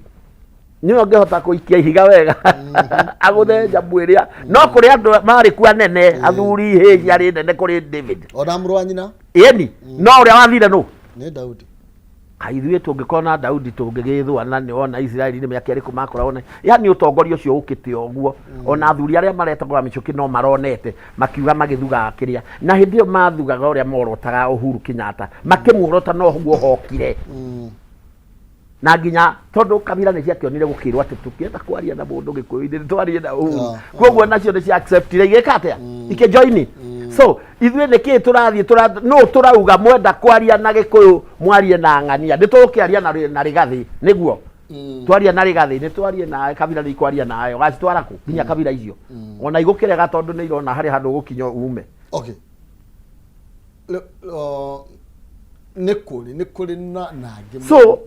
nĩwe ũngĩhota kũikia ihiga wega agũthe njambũ ĩrĩa no kũrĩ andũ marĩ kuo anene athuri ihĩ ciarĩ nene kũrĩ David ona mũrũ wa nyina ĩni no ũrĩa wathire nũ nĩ Daudi ithuĩ tũngĩkorwo na Daudi tũngĩgĩthũana nĩ ona Israeli nĩ mĩaka ĩrĩkũ makoragwo na yani ũtongoria ũcio ũkĩte ũguo ona athuri arĩa maretagwo mĩcũkĩ no maronete makiuga magĩthugaga kĩrĩa na hĩndĩ ĩyo mathugaga ũrĩa morotaga Uhuru Kenyatta makĩmuorota no ũguo hokire na nginya tondũ kabira nĩ ciakĩonire gũkĩrwo atĩ tũkĩenda kwaria na mũndũ Gĩkũyũ-inĩ nĩ twarie na Uhuru koguo nacio nĩ cia acceptire igĩka atĩa ikĩjoini so ithuĩ nĩ kĩ tũrathiĩ no tũrauga mwenda kwaria na Gĩkũyũ mwarie na ng'ania nĩ tũgũkĩaria na Rigathĩ nĩguo twaria na Rigathĩ nĩ twarie na kabira nĩ ikwaria nayo gacitwara kũ nginya kabira icio ona igũkĩrega tondũ nĩ irona harĩ handũ gũkinya ume okay nĩ kũrĩ na angĩ so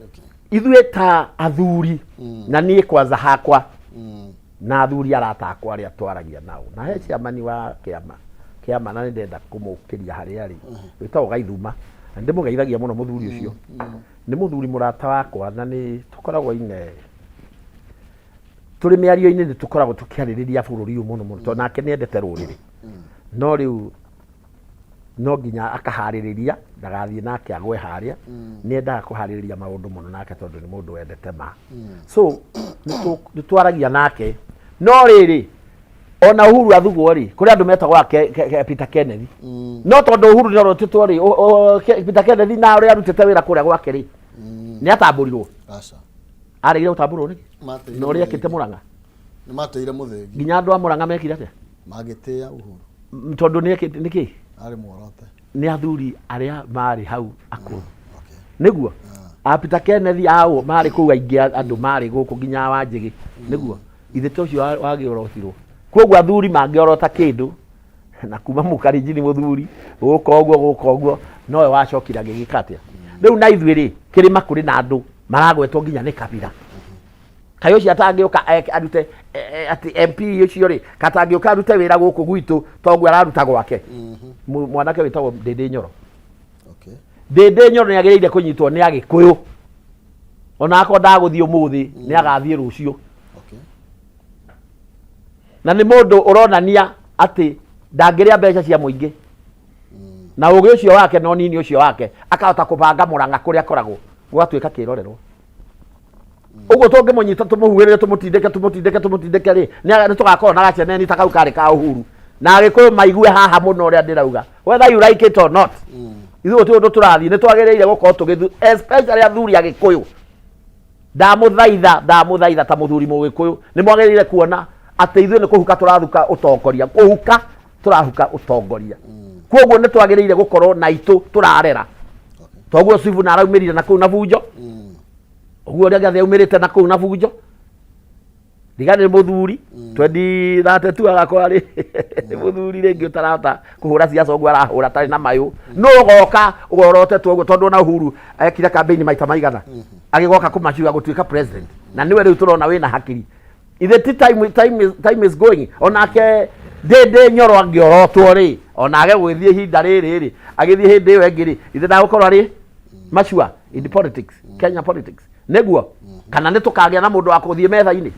ithuĩ ta athuri na niĩ kwanza hakwa na athuri arata akwa arĩa twaragia nao na he ciamani wa kĩama na nĩ ndenda kũmũkĩria harĩa arĩ wĩtagwo Gaithuma na nĩ ndĩmũgeithagia mũno mũthuri ũcio nĩ mũthuri mũrata wakwa na nĩ tũkoragwo tũrĩ mĩario-inĩ nĩ tũkoragwo tũkĩarĩrĩria bũrũri ũyũ mũno mũno tondũ nake nĩ endete rũrĩrĩ no rĩu no nginya akaharĩrĩria ndagathiĩ nake agwe harĩa nĩ endaga kũharĩrĩria maũndũ mũno nake tondũ nĩ mũndũ wendete ma so nĩ twaragia nake no rĩrĩ ona Uhuru athugwo ri kuri andu metagwa Peter Kennedy no tondu Uhuru ni orotitwo ri Peter Kennedy na uri arutite wira kuria gwake ri ni atamburirwo aca areire utamburwo ri no ri ekite Murang'a ni mateire muthengi ginya andu a Murang'a mekire atia magitia Uhuru tondu ni ekite niki ari muorote ni athuri aria mari hau akuru niguo a Peter Kennedy ao mari kuu aingi andu mari guku ginya Wanjigi niguo ithe tocio wagi orotirwo koguo athuri mangiorota kindu na kuma Mukarinjini muthuri guka uguo nowe wacokira ngigikatia riu na ithuĩ ri kirima kuri na andu maragwetwo nginya ni kabira kayo cia tangioka arute ati MP ucio ri katangioka arute wira guku gwitu toguo araruta gwake mwanake witagwo Ndindi Nyoro Ndindi Nyoro ni agereire kunyitwo ni Agikuyu ona akwa ndaguthii umuthi ni agathii rucio na ni mundu uronania ati ndangiria mbeca cia muingi na ugi ucio wake no nini ucio wake akahota kubanga Murang'a kuria koragwo gwatuika kirorerwo uguo tungimunyita tumuhuirire tumutindike ri ni tugakorwo na gaceneni takau kari ka Uhuru na Agikuyu maigue haha muno uria ndirauga whether you like it or not ithuĩ ti ũndũ tũrathiĩ nĩ twagĩrĩire gũkorwo tũgĩthu especially athuri Agĩkũyũ ndamũthaitha ta mũthuri Mũgĩkũyũ nĩ mwagĩrĩire kuona atĩ ithuĩ nĩ kũhuka tũrathuka ũtongoria tũrahuka ũtongoria koguo nĩ twagĩrĩire gũkorwo na itũ tũrarera toguo Sivu na araumirire na kũu na Bunjo ũguo ũrĩa Gathĩ aumĩrĩte na kũu na Bunjo Ndigani muthuri 2032 agakorwo ari muthuri ringi utarahota kuhura siasa uguo arahura tari na mayu no goka ugorotetwo uguo tondu na Uhuru ekire campaign maita maigana agigoka kumaciuga gutuika president na niwe riu turona wina hakiri ithe time is going onake Ndindi Nyoro angiorotwo ri onage gwithie hinda riri agithie hindi iyo engiri ithe ndagukorwo ari mashua in politics Kenya politics neguo kana ni tukagĩa na mundu wa kuthie metha-ini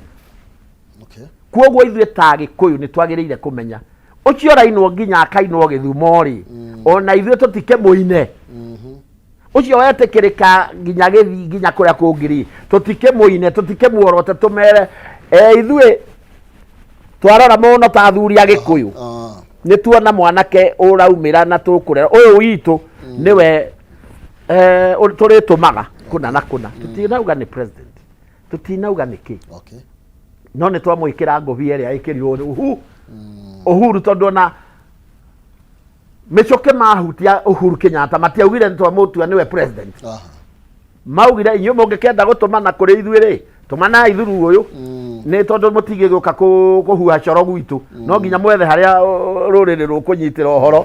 koguo ithuĩ ta Agĩkũyũ nĩ twagĩrĩire kũmenya ũcio rainwo nginya akainwo Gĩthumo ri ona ithuĩ tũtike muine ũcio wetĩkĩrĩka nginya Gĩthii nginya kũrĩa kũngĩ tũtike muine tũtike muorote tũmere ithuĩ twarora mũno ta athuri Agĩkũyũ nĩ tuona mwanake ũraumĩra na tũkũrera ũyũ witũ nĩwe tũrĩtũmaga kũna na kũna tũtinauga nĩ president tũtinauga nĩkĩ no nĩ twamwĩkĩra ngũbia ĩrĩa ĩkĩrirwo Uhuru tondu na mĩcũke mahutia Uhuru Kenyatta matiaugire nĩ twamũtua nĩwe president maugire inyuĩ mũngĩkenda gũtũmana kũrĩ ithuĩ rĩ tũmana ithuru ũyũ nĩ tondu mũtigĩ gũka kũhuha coro gwitũ no nginya mwethe harĩa rũrĩrĩ rũkũnyitĩra ũhoro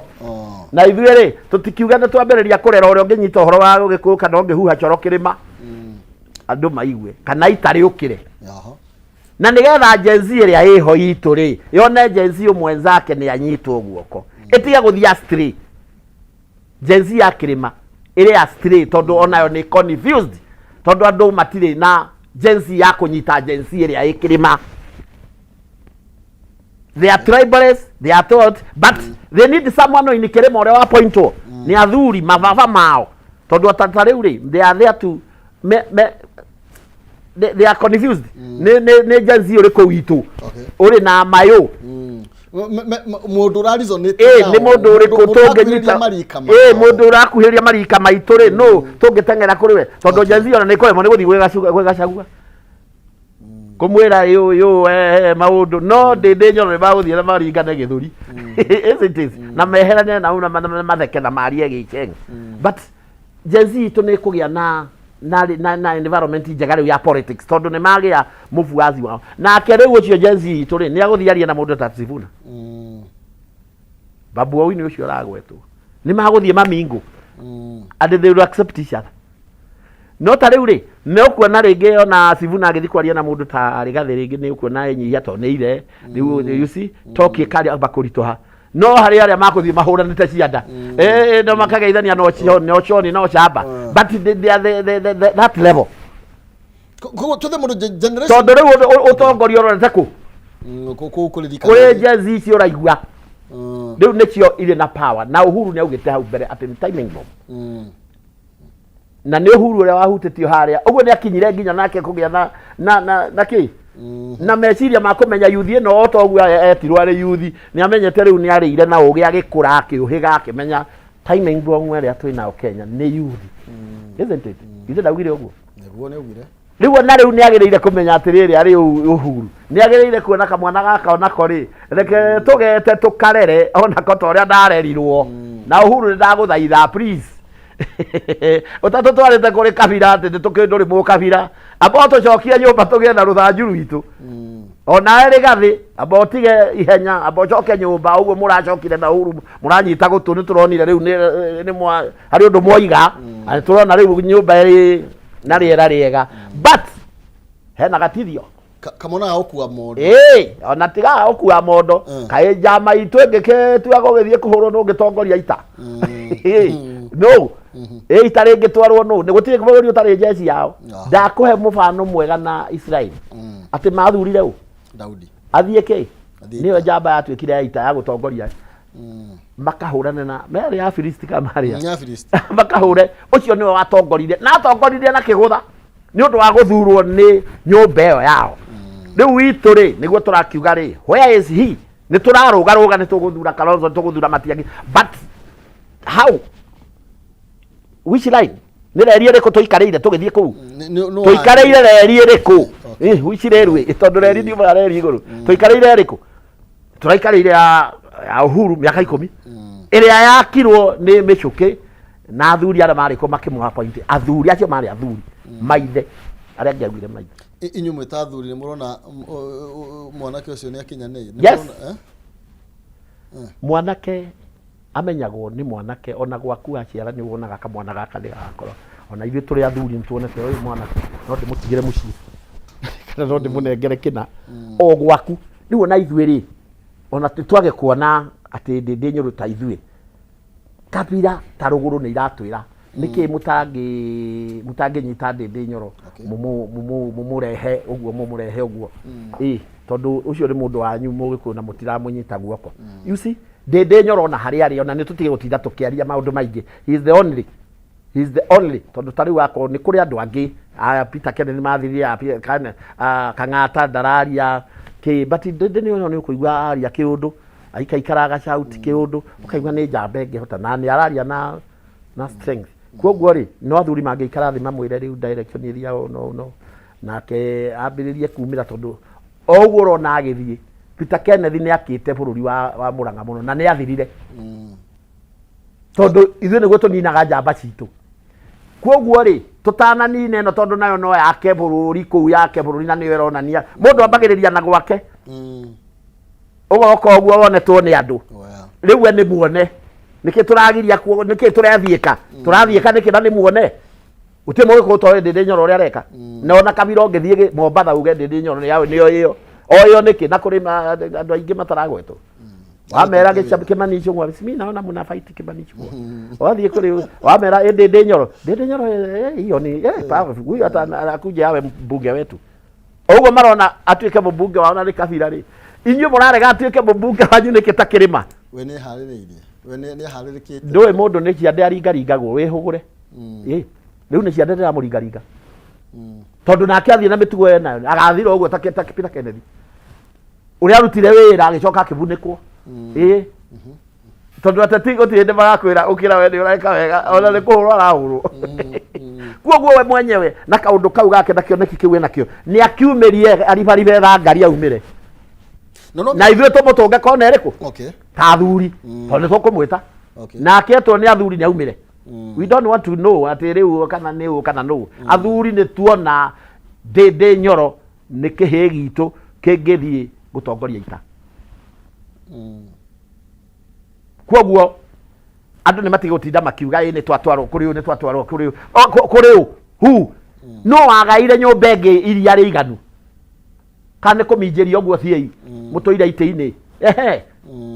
na ithuĩ rĩ tũtikiuga nĩ twambĩrĩria kũrera ũrĩa ũngĩnyita ũhoro wa Gĩkũyũ kana ũngĩhuha coro kĩrĩma andũ maigue kana itarĩ ũkĩre na nigetha Gen Z ĩrĩa ĩho itũ rĩ yone Gen Z mwenzake nĩ anyitwo guoko ĩtige gũthia astray Gen Z ya kĩrĩma ĩrĩ astray tondu onayo nĩ confused tondu andũ matirĩ na Gen Z ya kũnyita Gen Z ĩrĩa ĩkĩrĩma they are tribalists they are told but they need someone in kĩrĩma ũrĩa wa pointwo nĩ athuri mababa mao tondu atarĩu rĩ they are there to they are confused ne Gen Z uri ko witu uri na mayo mundu urarizo ni ni mundu uri ko tungenyita mundu urakuhiria marika maitu ri no tungitengera kuri we tondu Gen Z ona ni kwemo ni guthi gwegacagua kumwira yo maundu no Ndindi Nyoro ba guthi na maringane githuri it is na meherane na una matheke na marie giceng but Gen Z tu ni kugia na environment njega riu ya politics tondu ni magia mufuazi wao na keriu ucio Gen Z turi ni aguthiaria na mundu ta Sifuna babu wao ni ucio ragwetwo ni maguthie mamingo and they will accept each other no ta riu ri ni ukuona ringi ona Sifuna agithi kwaria na mundu ta Rigathi ringi ni ukuona enyihia to ni ire riu you see talk ikari abakuritoha no hari aria makuthie mahuranite cianda no makageithania no choni no chamba but they are that level to the modern generation tondu riu utongoria urorete ku kuri Gen Z cio raigua riu nicio ire na power na Uhuru ni augite hau mbere at the timing bomb na ni Uhuru uria wahutitio haria uguo ni akinyire nginya nake kugia na ki na meciria makumenya yuthi no to gwa etirwo ari yuthi ni amenyete riu ni arire na ugi agikura akiuhiga akimenya timing wrong area twina Kenya ni yuthi isn't it ithe ndagire uguo niguo ni ugire riu na riu ni agirire kumenya atiriri ari uhuru ni agirire kuona kamwana gaka onako ri reke tugete tukarere onako to ria ndarerirwo na uhuru ni ndaguthaitha please utatu twarite kuri kabira ati tukinduri mu kabira abo tucokia nyumba tugie na ruthanju rwitu ona eri gathi abo tige ihenya abo coke nyumba uguo muracokire na uhuru muranyita gutu ni turonire riu ni hari undu moiga ani turona riu nyumba eri na riera riega but hena gatithio kamona okua modo ona tiga okua modo kai jama itu ngike tuago githie kuhurwo no ngitongoria ita no itare ngitwarwo no ni gutire kuburi utare jeshi yao ndakuhe mufano mwega na Israel ati mathurire u Daudi athie ke niyo jamba yatwikire ita ya gutongoria makahurana na mere ya Filisti kamaria ya Filisti makahure ucio niwe watongorire na atongorire na kigutha ni undu wa guthurwo ni nyumba iyo yao riu witu ri niguo turakiuga ri where is he ni turaruga ni tuguthura Kalonzo tuguthura Matiang'i but how which line ni reri riku tuikareire tugithie kuu tuikareire reri riku which railway tondu reri ni ma reri iguru tuikareire riku turaikareire ya Uhuru miaka 10 iria yakirwo ni micuki na athuri ara mariko makimuha point athuri acio mari athuri maithe aria ngiaguire maithe inyu mwita athuri ni murona mwanake ucio ni akinyanire ni murona mwanake amenyagwo ni mwanake ona gwaku aciara ni wonaga kamwana gaka ni gakorwo ona ithuĩ tũrĩ athuri nĩ tuonete ũyũ mwanake no ndĩmũtigĩre mũciĩ kana no ndĩmũnengere kĩna o gwaku rĩu ona ithuĩ rĩ ona twage kuona atĩ ndĩndĩ nyũrũ ta ithuĩ kabira ta rũgũrũ nĩ iratwĩra nĩkĩ mũtangĩnyita ndĩndĩ nyũrũ mũmũrehe ũguo tondũ ũcio nĩ mũndũ wanyu mũgĩkũyũ na mũtiramũnyita guoko you see ndĩndĩ nyũrũ ona harĩa arĩ ona nĩ tũtige gũtinda tũkĩaria maũndũ maingĩ he is the only tondu tari wako ni kuri andu angi Peter Kennedy mathiria Kang'ata ndararia ki but ndindi ni ni kuigua aria kiundu aikaraga shout kiundu ukaigua ni njamba ingihota na ni araria na strength koguo ri no athuri mangĩikara thĩ mamwĩre rĩu direction iria no nake ambĩrĩrie kumĩra tondu oguo rona agĩthiĩ Peter Kennedy ni akĩte bũrũri wa Mũrang'a mũno na ni athirire tondu ithuĩ nĩguo tũninaga njamba citũ koguo ri tutananine ino tondu nayo no yake bũrũri kũu yake bũrũri na niyo ĩronania mũndũ ambagĩrĩria na gwake ũgoka ũguo wonetwo nĩ andũ rĩu nĩ muone nĩkĩ tũragiria nĩkĩ tũrathiĩka nĩkĩ na nĩ muone uti mũgĩkũyũ tondũ ndĩndĩ nyoro ũrĩa areka na ona kabira ũngĩthiĩ Mombatha uge ndĩndĩ nyoro nĩyo ĩyo oyo nĩkĩ na kũrĩ andũ aingĩ mataragwetwo wamera Kimani Ichung'wa mimi naona mna fight Kimani Ichung'wa wathi kuri wamera ndĩndĩ nyoro hiyo ni huyu hata anakuja awe mbunge wetu ũguo marona atuĩke mbunge wao na kabira rĩ inyuĩ mũrarega atuĩke mbunge wanyu nĩkĩ ta kĩrĩma we nĩ harĩrĩirie nĩ harĩrĩkĩte ndũĩ mũndũ nĩ ciande aringaringagwo wĩhũgũre rĩu nĩ ciande ndĩramũringaringa tondũ nake athiĩ na mĩtugo ena agathira ũguo ta Peter Kennedy ũrĩa arutire wĩra agĩcoka akĩbunĩkwo tondu ateti gutinde magakwira ukira we ni ureka wega ona ni kuhurwo arahurwo kuoguo we mwenyewe na kaundu kau gake na kioneki kiu enakio ni akiumirie aribaribe ngari aumire na ithuĩ tũmũtũnge kona ĩrĩkũ ta athuri tondũ tũkũmwĩta nake etwo nĩ athuri nĩ aumire we don't want to know atĩ rĩu kana nĩ ũ kana no athuri nĩ tuona ndĩndĩ nyoro nĩ kĩhĩ gitũ kĩngĩthiĩ gũtongoria ita koguo andu ni matige gutinda makiuga ni twatwarwo kuri u ni twatwarwo kuri u hu no wagaire nyumba ingi iria ri iganu kana kuminjiria uguo thiei mutoire ite-ini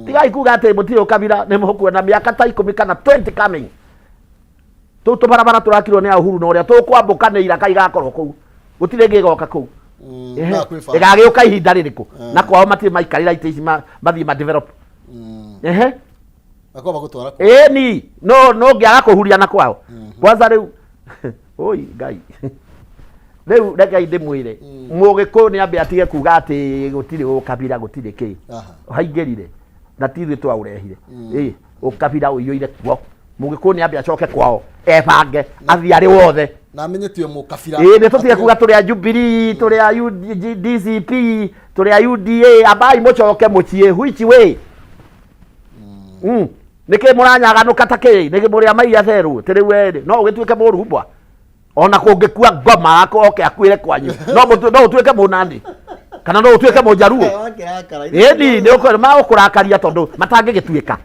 tigai kuga ati mutire kabira ni mukuona miaka ta 10 kana 20 coming tu barabara turakirwo ni Uhuru no ria tukwambuka ni ira kai gakorwo kuu gutire ngigoka kuu igagiuka ihinda ririku na kwao matire maikarira ite ici mathie ma develop akoba gutwara ni no ngiaga kuhuria na kwao kwanza riu oi ngai Riu rekei ndimwire Mugiku ni ambe atige kuga ati gutiri ukabira gutiri ki. Haingirire na tithi twaurehire. Ukabira uiyuire kuo. Mugiku ni ambe acoke kwao. Ebange athiari wothe. Na amenyetio mukabira. Ni tutige kuga turi a Jubilee, turi a DCP, turi a UDA, abai mucoke mucie which way. Niki muranyaganuka take, niki muri amaiya theru, tiri were, no gituike murumbwa. Ona kungikua ngoma akoke akwire kwanyu. No utuike munandi. Kana no utuike mujaruo. Edi ni uko ma ukurakaria tondu matangigituika.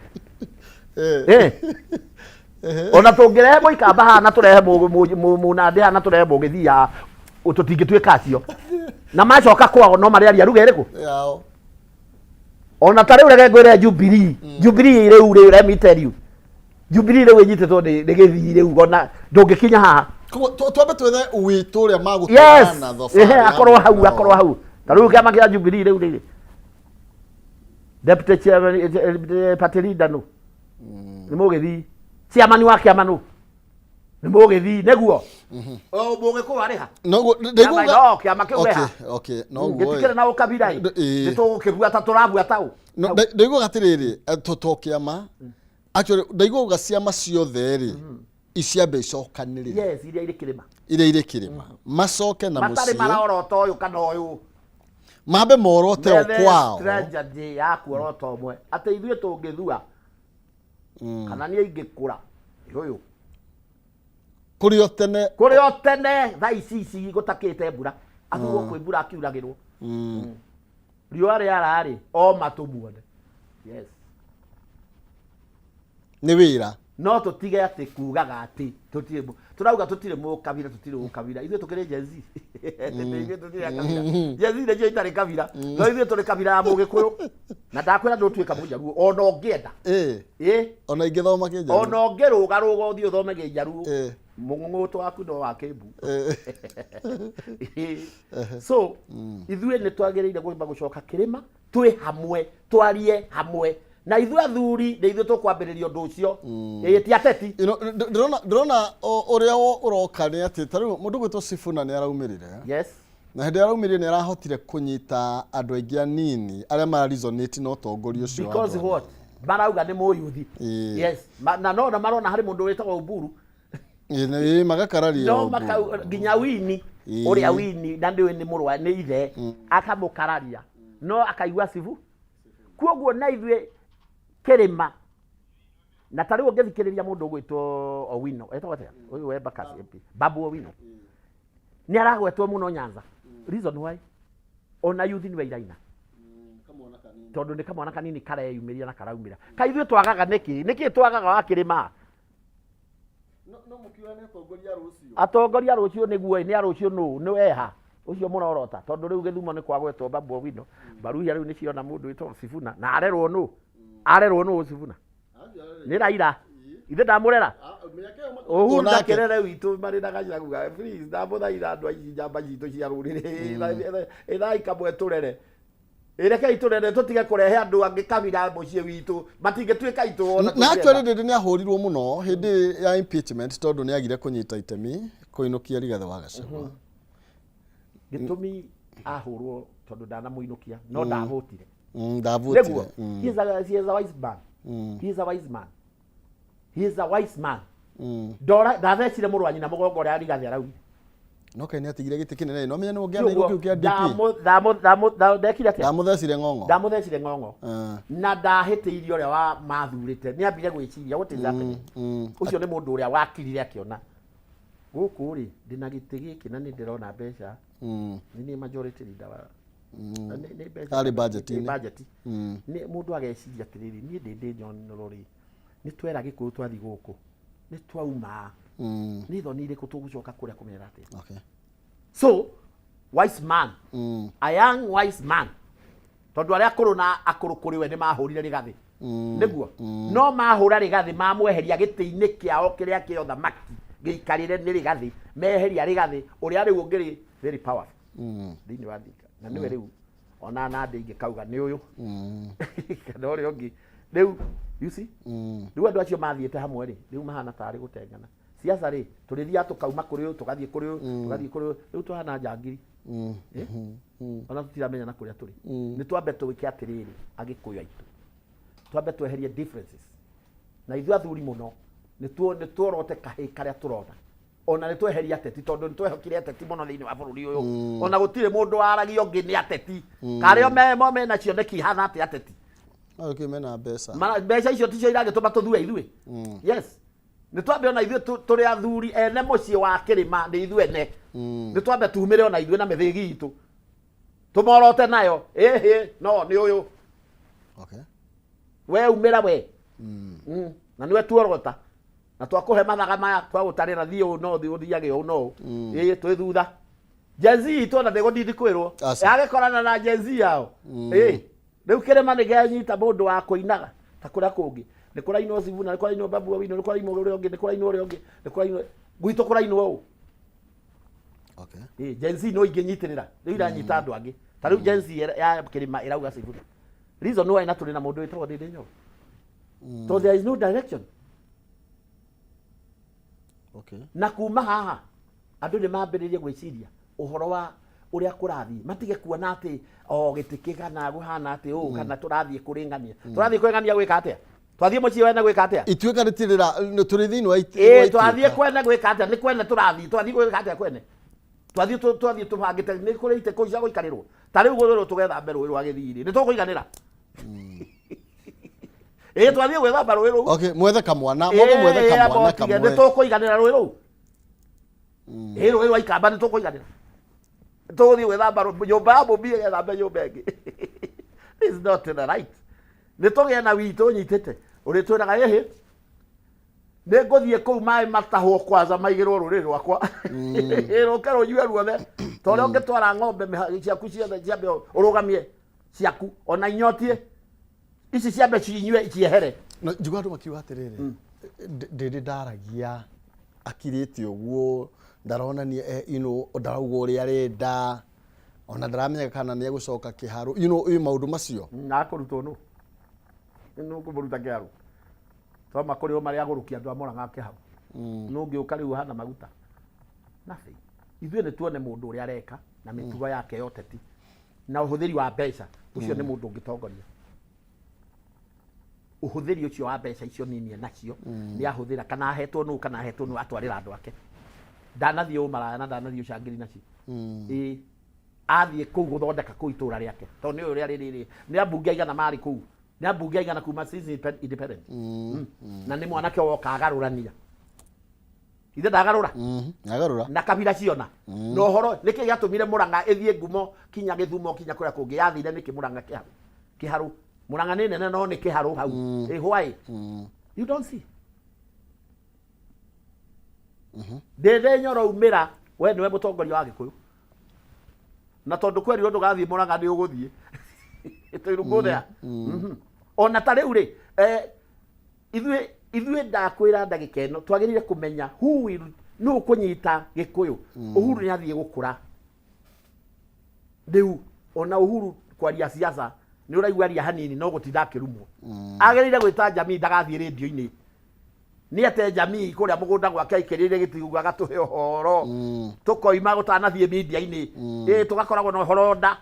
Ona tungirehe muikamba hana turehe munandi hana turehe mugithia ututingituika acio. Na macoka kwao no mari ari aruga iriku. Yao. Ona tare urege ngwire Jubilee. Jubilee riu let me tell you. Jubilee riu nyititwo ni githi riu ona ndungikinya haha. Twambe twethe uitu uria magutana thofari. Akorwo hau. Tariu kiama kia Jubilee riu riri. Deputy Chairman party leader no. Ni mugithi. Chairman wa kiama no. Ni mugithi neguo. Mugiku ari ha. No ndiguga. No kiama kiu reha. Okay, no go. Gitikire na ukabira i. Nitugukibua ta turabua tau. No ndiguga atiriri tokiama. Actually ndiguga ciama ciothe ri. Iciambe icokanirire. Yes, iria iri kirima. Iria iri kirima. Macoke na mucie. Matari marorota uyu kana uyu. Mambe morote o kwao. Strategy ya kuorota omwe. Ate ithuĩ tungithua. Kana ni ingikura. Uyu. Kuri otene thaa ici gutakite mbura. Athuo kwi mbura akiuragirwo. Riũa rĩara o matumuone. Yes. Ni wira. No tutige ati kugaga ati tutire turauga tutire mukabira tutire ukabira ithuĩ tukire Gen Z. Ithuĩ tutire kabira. Gen Z ndio itari kabira. No ithuĩ turi kabira ya Mugikuyu. Na ndakwira ndutuika mujaruo ona ungienda. Ona ingithoma kinjaruo. Ona ungiruga uthi uthome kinjaruo. Mung'ung'uto waku ndo wa Kimbu. So ithuĩ ni twagĩrĩire gwĩba gũcoka kĩrĩma twĩ hamwe twarie hamwe na ithuĩ athuri nĩ ithuĩ tũkwambĩrĩria ũndũ ũcio ti ateti. Ndĩrona ũrĩa ũroka nĩ atĩ tarĩu mũndũ gwĩtwo Sifuna nĩ araumĩrire. Yes. Na hĩndĩ araumĩrire nĩ arahotire kũnyita andũ aingĩ anini arĩa marizonate na ũtongoria ũcio. Because what? Marauga nĩ mũyuthi. Yes. Na no marona harĩ mũndũ wĩtagwo Uburu. Magakararia no nginya Wini uria Wini na ndiwe ni murwa ni ithe akamukararia no akaigua Sifu kuoguo na ithuĩ kĩrĩma na tari ũngĩthikĩrĩria mũndũ gwĩtwo Owino etagwo atĩa ũyũ we Bakasi MP Babu Owino ni aragwetwo mũno Nyanza reason why ona youth ni wairaina tondu ni kamwana kanini kareyumiria na karaumira kaithuĩ twagaga niki twagaga wa kĩrĩma. No mukiwa ne tongoria rucio. Atongoria rucio niguo ni arucio no weha. Ucio murorota tondu riu githumo ni kwagwetwo Babu Owino. Baruhia riu ni ciona mundu witwo Sifuna na arerwo no Sifuna. Ni Raila. Ithe ndamurera. Uhuru na kerere witu mari na gacira kuga please ndamuthaitha andu aici njamba citu cia ruriri. Ithai kamwe turere. Ireke iturere tutige kurehe andu angi kabira mucie witu matingituika itu na actually ndindi ni ahurirwo muno hindi ya impeachment tondu ni agire kunyita itemi kuinukia Rigathi wa Gachagua. Gitumi ahurwo tondu ndana muinukia no ndavotire. Ndavotire. He is a wise man. He is a wise man. He is a wise man. Ndora ndathecire murwanyi na mugongo ria Rigathi arauga. No kai ni atigire giti kinene no menya no ngiana igo kiu kia DP. Ndekire atia. Ndamuthecire ng'ong'o. Ndamuthecire ng'ong'o. Na ndahitiirie uria wa mathurite ni ambire gwiciria what is happening. Ucio ni mundu uria wakirire akiona. Guku ri ndina giti giki na ni ndirona mbeca. Ni majority leader wa ni mbeca. Ari budget ni. Budget. Ni mundu ageciria atiriri ni ndindi John Rori. Ni twera gikuru twathi guku. Ni twauma. Ni thoni iriku tugucoka kuria kumera ati. Okay. So wise man. A young wise man. Tondu aria akuru na akuru kuriwe ni mahurire Rigathi. Niguo. No mahura Rigathi mamweheria giti-ini kiao kiria kio thamaki giikarire ni Rigathi meheria Rigathi uria riu ngiri very powerful. Thini wa thika. Na niwe riu ona Nandi ingikauga ni uyu. Kana uria ungi. Riu you see? Riu andu acio mathiete hamwe ri. Riu mahana tari gutengana. siasa ri turithia tukauma kuri uyu tugathie kuri uyu tugathie kuri uyu riu tuhana njangiri ona tutiramenya na kuria turi ni twambe tuwike atiriri agikuyu aitu twambe tweherie differences na ithu athuri muno ni tuorote kahi karia turona ona ni tweherie ateti tondu ni twehokire ateti muno thiini wa bururi uyu ona gutire mundu waragio ngi ni ateti kario mena cioneki hana ati ateti okay mena mbeca mbeca icio ticio iragituma tuthue ithuĩ yes ni twambe ona ithuĩ turi athuri ene muciĩ wa kirima ni ithuĩ ene ni twambe tumire ona ithuĩ na mithigi itu tumorote nayo no ni uyu okay we umira we na niwe tuorota na twakuhe mathaga maya twa gutarira thio no thiage u no twi thutha Gen Z itu na ndego ndindi kwirwo yagikorana na Gen Z yao riu kirima ni genyita mundu wa kuinaga ta kuria kungi ni kurainwo Sivuna ni kurainwo Babu Owino ni kurainwo uria ungi ni kurainwo uria ungi ni kurainwo gwitu kurainwo u okay Gen Z no inginyitirira riu iranyita andu angi ta riu Gen Z ya kirima irauga Sivuna reason why na turi na mundu witwa Ndindi Nyoro so there is no direction okay na kuma haha andu ni mambiririe gwiciria uhoro wa uria kurathi matige kuona ati gitikika na guhana ati kana turathie kuringania turathie kuringania gwika atia twathie muciĩ wene gwika atia ituika ritirira turi thiini wa twathie kwene gwika atia ni kwene turathie twathie gwika atia kwene twathie tubangite ni kurite kuica guikarirwo ta riu gurwo tugetha mberu rwa githiri ni tukuiganira twathie gwetha mberu rũ okay mwethe kamwana mundu mwethe kamwana kamwe ni tukuiganira rũ rũ rũ ikamba ni tukuiganira tuthie gwetha mberu nyumba ya mumbi getha mbe nyumba ingi is not the right ni tugie na witu nyitite uri twiraga ni nguthie kuu mai matahwo kwanza maigirwo ruriri rwakwa rukero yue ruothe tore ungitwara ng'ombe ciaku ciothe ciambe urugamie ciaku ona inyotie ici ciambe cinyue ciehere njuga andu makiuga atiriri ndindi ndaragia akirite uguo ndaronania ndarauga uria arenda ona ndaramenya kana ni egucoka kiharu maundu macio na kurutwo no kumuruta kiharu toma kuri o maria agurukia andu amoranga kiharu no ngiuka riu hana maguta nothing ithuĩ nĩ tuone mũndũ ũrĩa areka na mĩtugo yake ya ũteti na ũhũthĩri wa mbeca ũcio nĩ mũndũ ũngĩtongoria ũhũthĩri ũcio wa mbeca icio nini nacio nĩ ahũthĩra kana ahetwo nũ kana ahetwo nũ atwarĩra andũ ake ndanathiĩ ũmaraya na ndanathiĩ ũcangĩri nacio athiĩ kũu gũthondeka kũu itũra rĩake tondũ nĩ ũrĩa rĩrĩ nĩ ambunge aigana marĩ kũu nĩ ambunge aigana kuma since independent na nĩ mwanake woka agarũrania ithe ndagarũra agarũra na kabira ciona no horo niki giatumire Murang'a ithie ngumo kinya Githumo kinya kuria kungi yathire niki Murang'a kiharu Murang'a ni nene no ni kiharu hau why you don't see Ndindi Nyoro umira we niwe mutongoria wa Gikuyu na tondu kwerirwo ndugathie Murang'a ni uguthie itwirugutha ona ta riu ri ithuĩ ndakwĩra ndagĩka ĩno twagĩrĩire kũmenya nũ kũnyita Gĩkũyũ Uhuru nĩ athiĩ gũkũra rĩu ona Uhuru kwaria siasa nĩ ũraigua aria hanini no gũtinda akĩrumwo agĩrĩire gwĩta Jamii ndagathiĩ rĩndio-inĩ nĩ ate Jamii kũrĩa mũgũnda gwake aikĩrĩire gĩtĩgu agatũhe ũhoro tũkoima gũtanathiĩ media-inĩ tũgakoragwo na ũhoro nda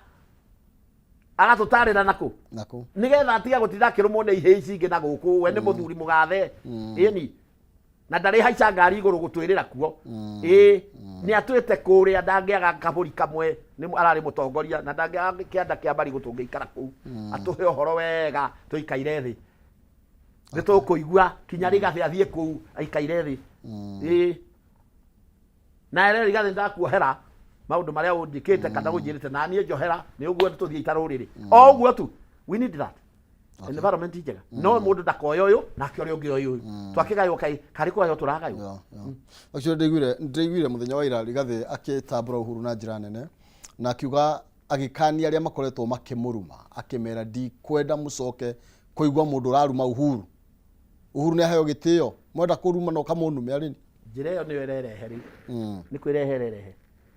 agatutarira nako nigetha atiga gutinda kirumwo ni ihĩ ici ingĩ na gũkũ we nĩ mũthuri mũgathe ĩni na ndarĩ haica ngari igũrũ gũtwĩrĩra kuo nĩ atwĩte kũrĩa ndangĩaga kabũri kamwe ararĩ mũtongoria na ndangĩaga kĩanda kĩa mbari gũtũngĩikara kũu atũhe ũhoro wega tũikaire thĩ nĩ tũkũigua kinya Rigathĩ athiĩ kũu aikaire thĩ na Rigathĩ ndakuohera maundu maria undikite kana unjirite na nie njohera ni uguo tuthie itaruriri o uguo tu we need that environment njega no mundu ndakoyo uyu na kio ungi uyu twakigayo kai kari kwayo turagayo acio ndigwire muthenya wa ira Rigathĩ akitambura Uhuru na njira nene na akiuga agikania aria makoretwo makimuruma akimera ndi kwenda mucoke kuigwa mundu uraruma Uhuru ni aheo gitio mwenda kuruma no kamunume ari njira iyo ni wererehe ri ni kwirehererehe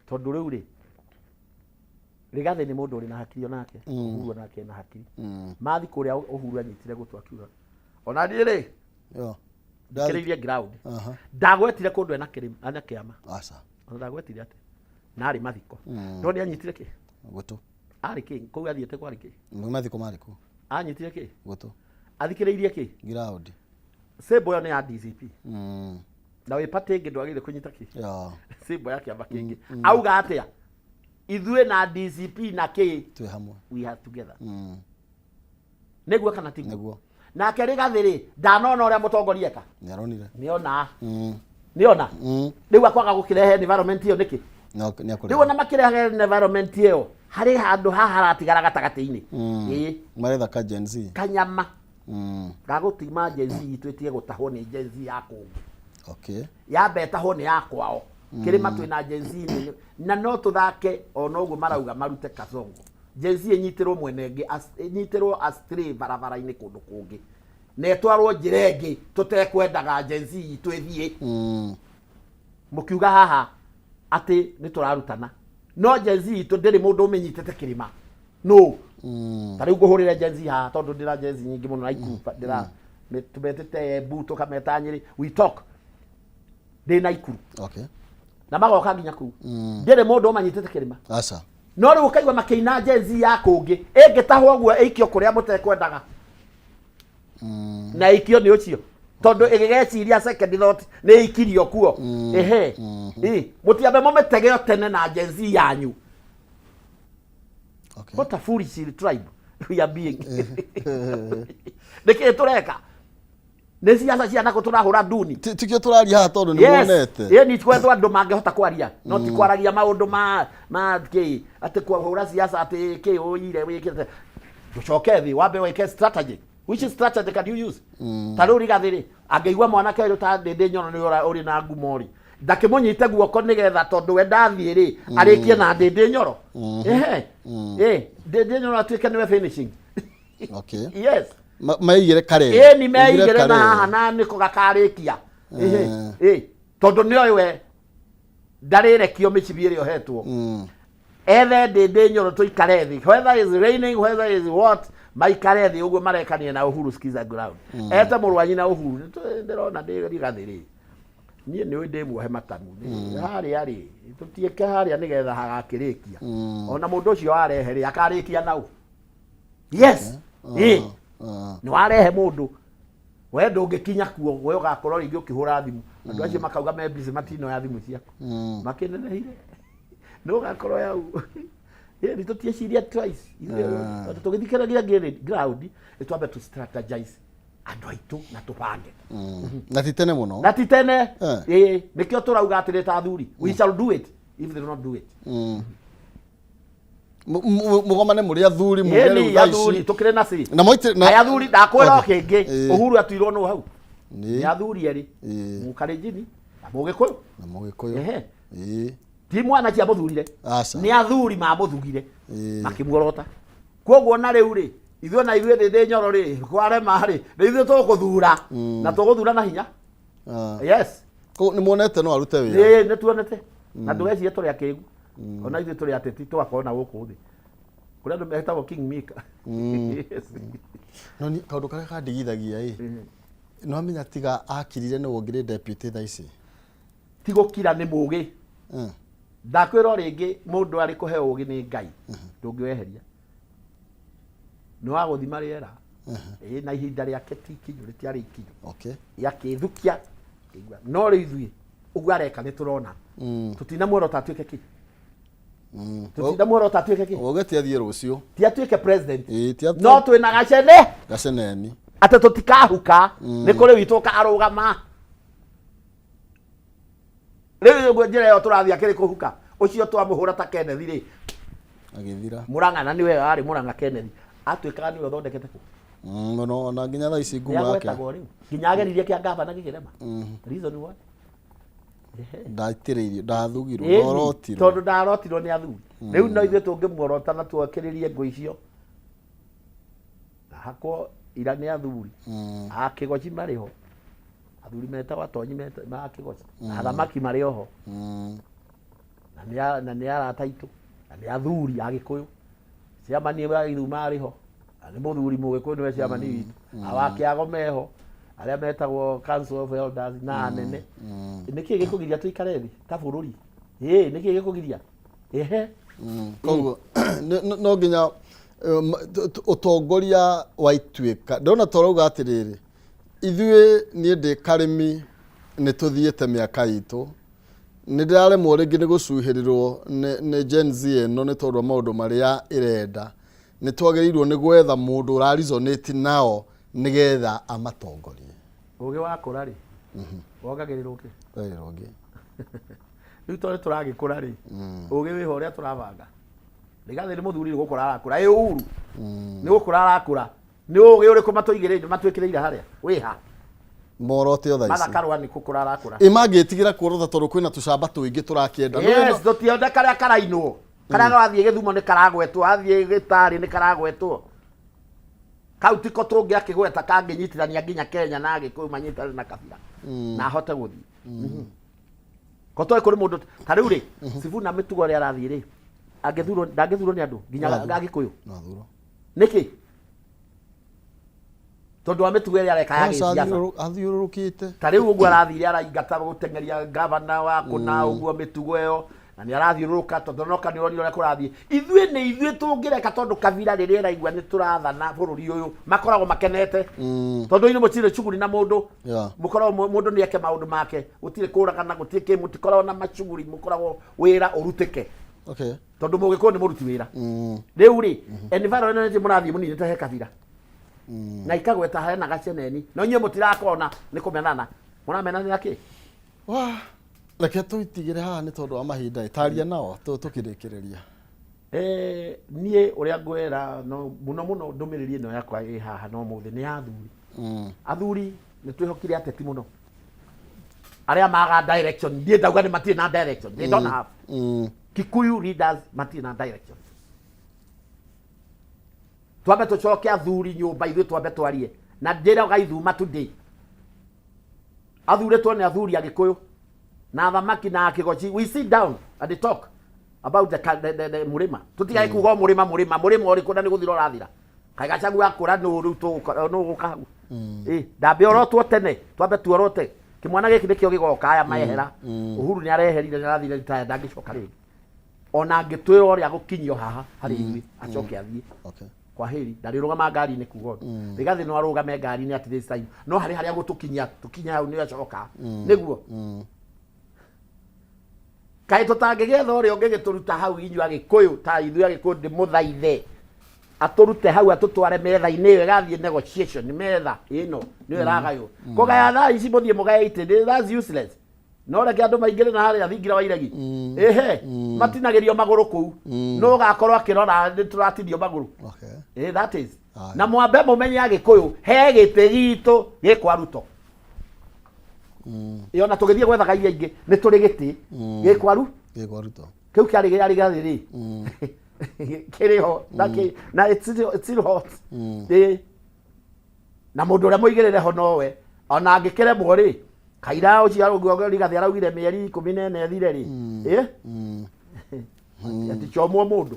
tondu riu ri Rigathĩ ni mundu uri na hakiri onake Uhuru onake na hakiri mathi kuria Uhuru anyitire gutu akiuga ona ndie ri Kireirie ground. Ndagwetire kundu ena kirima ana kiama. Aca. Ndagwetire ate. Nari mathiko. No ni anyitire ki? Gutu. Ari ki? Kou athiete kwari ki? Mathiko mariku. Anyitire ki? Gutu. Athikireirie ki? Ground. Sebo yo ni ya DCP. Na wipate ingi ndwagire kunyita ki? Sebo yake aba kingi. Auga atia? Ithue na DCP na ki? Twe hamwe. We are together. Neguo kana tiguo? Neguo. Na keri gathiri ndanona uria mutongoria eka. Niaronire. Niona. Niona. Riu akwaga gukirehe environment iyo niki? Riu na makirehe environment iyo hari handu haha haratigara gatagati-ini. Maretha ka Gen Z. Kanyama. Gagutima Gen Z twetie gutahwo ni Gen Z yako. Okay. Ya betahwo ni yakwao. Kirima twina Gen Z na no tuthake ono uguo marauga marute Kasongo. Gen Z nyitirwo mwenenge nyitirwo astray barabara-ini kundu kungi. Netwarwo njirengi tutekwendaga Gen Z twithie. Mukiuga haha ati ni turarutana. No Gen Z ndiri mundu umenyitete kirima. No. Tari nguhurire Gen Z haha tondu ndira Gen Z nyingi muno na ikupa ndira tubetete buto kameta Nyeri we talk. Ndina ikuru. Okay. Na magoka nginya kuu. Ndiri mundu umanyitete kirima. Aca. No riu ukaigwa makiina Gen Z ya kungi ingitahwo guo ikio kuria mutekwendaga. Na ikio ni ucio tondu igigeciria second thought ni ikirio kuo. Mutiambe mumetegeo tene na Gen Z yanyu. Okay. What a foolish tribe we are being. Niki tureka ni siasa ciana ko turahura nduni tikio turaria haha tondu ni muonete ye ni twendwa andu mangehota kwaria no ti kwaragia maundu ma ki ati kuhura siasa ati ki uyire wikite ducoke thi wambe wike strategy. Which strategy can you use? Taruri gathiri angeigwa mwana kero ta ndende nyono ni uri na ngumori ndakimunyite guoko nigetha tondu we ndathie ri arikie na ndende nyoro ndende nyoro atuike niwe finishing. Okay. Yes. Maigire kare. Ni maigire na haha na niko gakarikia. Tondu ni oiwe ndarire kio micibiri ohetwo. Ethe ndende nyoro tuikare thi whether is raining whether is what maikare thi uguo marekanie na Uhuru skiza ground. Ete murwanyi na Uhuru ndirona ndi gathiri nie ni ndi muohe matanu hari ari tutieke hari nigetha hagakirikia ona mundu ucio arehe akarikia nau. Yes. Ni warehe mundu we ndungikinya kuo we ugakorwo ringi ukihura thimu andu acio makauga me busy matino ya thimu ciaku makineneire no ugakorwo yau ni tutieciria twice tugithikiragia ground itwambe tu strategize andu aitu na tupange na titene muno na titene nikio turauga atire ta thuri we shall do it if they do not do it. Mugomane muri athuri mugere athuri tukire na si na moite na athuri ndakwira kingi Uhuru atuirwo no hau ni athuri eri mukarenjini na mugikuyu ti mwana cia muthurire ni athuri ma muthugire makimuorota koguo na riu ri ithuo na ithuĩ ndĩ nyoro ri kwarema ri na ithuĩ tuguthura na tuguthura na hinya. Yes ko ni muonete no arute wira ni tuonete na ndugecirie turi akigu ona ithuĩ turi ateti twakona guku thi kuria andu metagwo King Maker. No ni kaundu karia kandigithagia no amenya tiga akirire ni wongire deputy tha ici tigukira ni mugi ndakwira ringi mundu ari kuhe ugi ni Ngai ndungiweheria no aguthima riera na ihinda riake ti kinyu ritiari ikinyu. Okay. Yakithukia no ri ithuĩ uguo areka ni turona tutina muorota atuike ki tutina muorota atuike ki ogeti athie rucio ti atuike president no twina gaceneni ate tutikahuka ni kuri witu ka arugama riu njira yo turathia kiri kuhuka ucio twamuhura ta Kennedy ri agithira Murang'a na niwe ari Murang'a Kennedy atuikaga niwe thondekete ku no na nginya tha ici nguma yake nginya ageririe kia gavana gikirema reason why ndatiriirio ndathugirwo ndorotirwo tondu ndarotirwo ni athuri riu no ithuĩ tũngĩmuorota na twakĩrĩrie ngũ icio na hakwo ira nĩ athuri akĩgoci marĩ ho athuri metagwo atonyi makĩgoci na athamaki marĩ oho na nĩ arata aitũ na nĩ athuri agĩkũyũ ciamani wa ithu marĩ ho na nĩ mũthuri mũgĩkũyũ nĩwe ciamani witũ awake ago meho aria metagwo Council of Elders na anene niki gikugiria tuikare thi ta bururi niki gikugiria koguo no nginya utongoria wa ituika ndona torauga atiriri ithuĩ niĩ ndĩ karĩmi nĩ tũthiĩte mĩaka itũ nĩ ndĩraremwo rĩngĩ nĩ gũcuhĩrĩrwo nĩ Gen Z ĩno nĩ tondũ wa maũndũ marĩa ĩrenda nĩ twagĩrĩirwo nĩ gwetha mũndũ ũrarizonate nao nĩgetha amatongorie ũgĩ wakũra rĩ wongagĩrĩrwo kĩ rĩu tondũ tũragĩkũra rĩ ũgĩ wĩho ũrĩa tũrabanga Rigathi nĩ mũthuri gũkũra arakũra Uhuru nĩ gũkũra arakũra nĩ ũgĩ ũrĩkũ matwĩkĩrĩire harĩa wĩha morote otha ici mathakarwa nĩ gũkũra arakũra imangĩtigĩra kuorotha tondũ kwĩna tũcamba tũingĩ tũrakĩenda yes tũtienda karĩa karainwo karĩa gathiĩ Gĩthumo nĩ karagwetwo athiĩ Gĩtarĩ nĩ karagwetwo kau tiko tũngĩakĩgweta kangĩnyitithania nginya Kenya na Agĩkũyũ manyitane na kabira na ahote gũthiĩ kotoĩ kũrĩ mũndũ ta rĩu rĩ Sifuna mĩtugo ũrĩa arathiĩ rĩ ndangĩthurwo nĩ andũ nginya Agĩkũyũ nĩkĩ tondu wa mĩtugo ĩrĩa areka ya gĩciaca athiũrũrũkĩte ta rĩu ũguo arathire araingata gũteng'eria gavana wa kũna ũguo mĩtugo ĩyo na nĩ arathiũrũrũka tondũ no kanĩonire ũrĩa kũrathiĩ ithuĩ tũngĩreka tondũ kabira rĩrĩa ĩraigua nĩ tũrathana bũrũri ũyũ makoragwo makenete tondũ inĩ mũtirĩ cuguri na mũndũ mũkoragwo mũndũ nĩ eke maũndũ make gũtirĩ kũragana gũtirĩ kĩ mũtikoragwo na macuguri mũkoragwo wĩra ũrutĩke tondũ mũgĩkũyũ nĩ mũruti wĩra rĩu rĩ environment mũrathiĩ mũninĩte he kabira na ikagweta haya na gaceneni no nyuĩ mũtirakona nĩ kũmenana mũramenanĩra kĩ reke tũitigĩre haha nĩ tondũ wa mahinda ĩtaria nao tũkĩrĩkĩrĩria niĩ ũrĩa ngwĩra mũno mũno ndũmĩrĩri ĩno yakwa ĩ haha no mũthĩ nĩ athuri athuri nĩ twĩhokire ateti mũno arĩa maga direction ndiĩ ndauga nĩ matirĩ na direction they don't have Kikuyu leaders matirĩ na direction twambe tũcoke athuri nyũmba ithuĩ twambe twarie na njĩra gaithuma today athurĩtwo nĩ athuri Agĩkũyũ na thamaki na Kĩgochi we sit down and talk about the mũrĩma tũtigae kuga mũrĩma ũrĩkũ na nĩ gũthira ũrathira kaĩ Gachagua akũra nũ rĩu gũka hau ndambe orotwo tene twambe tuorote kĩmwana gĩkĩ nĩkĩo gĩgoka aya mahera Uhuru nĩ areherire nĩ arathire ritaya ndangĩcoka rĩngĩ ona angĩtwĩra ũrĩa gũkinyio haha harĩ ithuĩ acoke athiĩ kwa heri ndarĩrũgama ngari-inĩ kuga ũndũ Rigathi no arũgame ngari-inĩ at this time no harĩa gũtũkinya hau nĩ acoka nĩguo kaĩ tũtangĩgetha ũrĩa ũngĩgĩtũruta hau inyuĩ Agĩkũyũ ta ithuĩ Agĩkũyũ ndĩmũthaithe atũrute hau atũtware metha-inĩ ĩyo ĩgathiĩ negotiation metha ĩno nĩyo ĩragaywo kũgaya thaa ici mũthiĩ mũgaye itĩ that's useless no reke andũ maingĩre na harĩa thingira wa iregi matinagĩrio magũrũ kũu no gakorwo akĩrora nĩ tũratinio magũrũ that is na mwambe mũmenye Agĩkũyũ he gĩtĩ gitũ gĩkwaruto ona tũgĩthiĩ gwethaga iria ingĩ nĩ tũrĩ gĩtĩ gĩkwaruto kĩu kĩarĩ gĩa Rigathi rĩ kĩrĩho na it's still hot na mũndũ ũrĩa mũigĩrĩre ho nowe ona angĩkĩremwo rĩ kaira ũcio ũguo Rigathi araugire mĩeri 14 ĩthire rĩ atichomwo mũndũ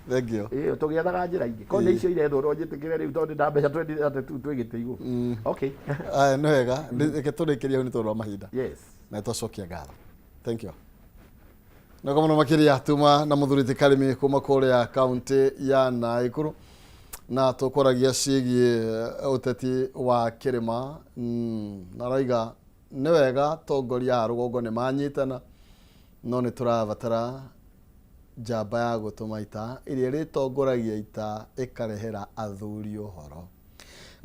thank you tũgĩethaga njĩra ingĩ ko nĩ icio irethwo njĩtĩkĩre rĩu tondũ nda mbeca twĩgĩte igũrũ okay nĩ wega reke tũrĩkĩrie nĩ tondũ wa mahinda yes na tũcokia ngatho thank you na kama makĩria tuma na mũthuri ti Karĩmi kuma kũrĩa kaunti ya Naikuru na tũkoragia ciĩgiĩ ũteti wa kĩrĩma na raiga nĩ wega tongoria a rũgongo nĩ manyitana no nĩ tũrabatara njamba ya gũtũma ita ĩrĩa rĩtongoragia ita ĩkarehera athuri ũhoro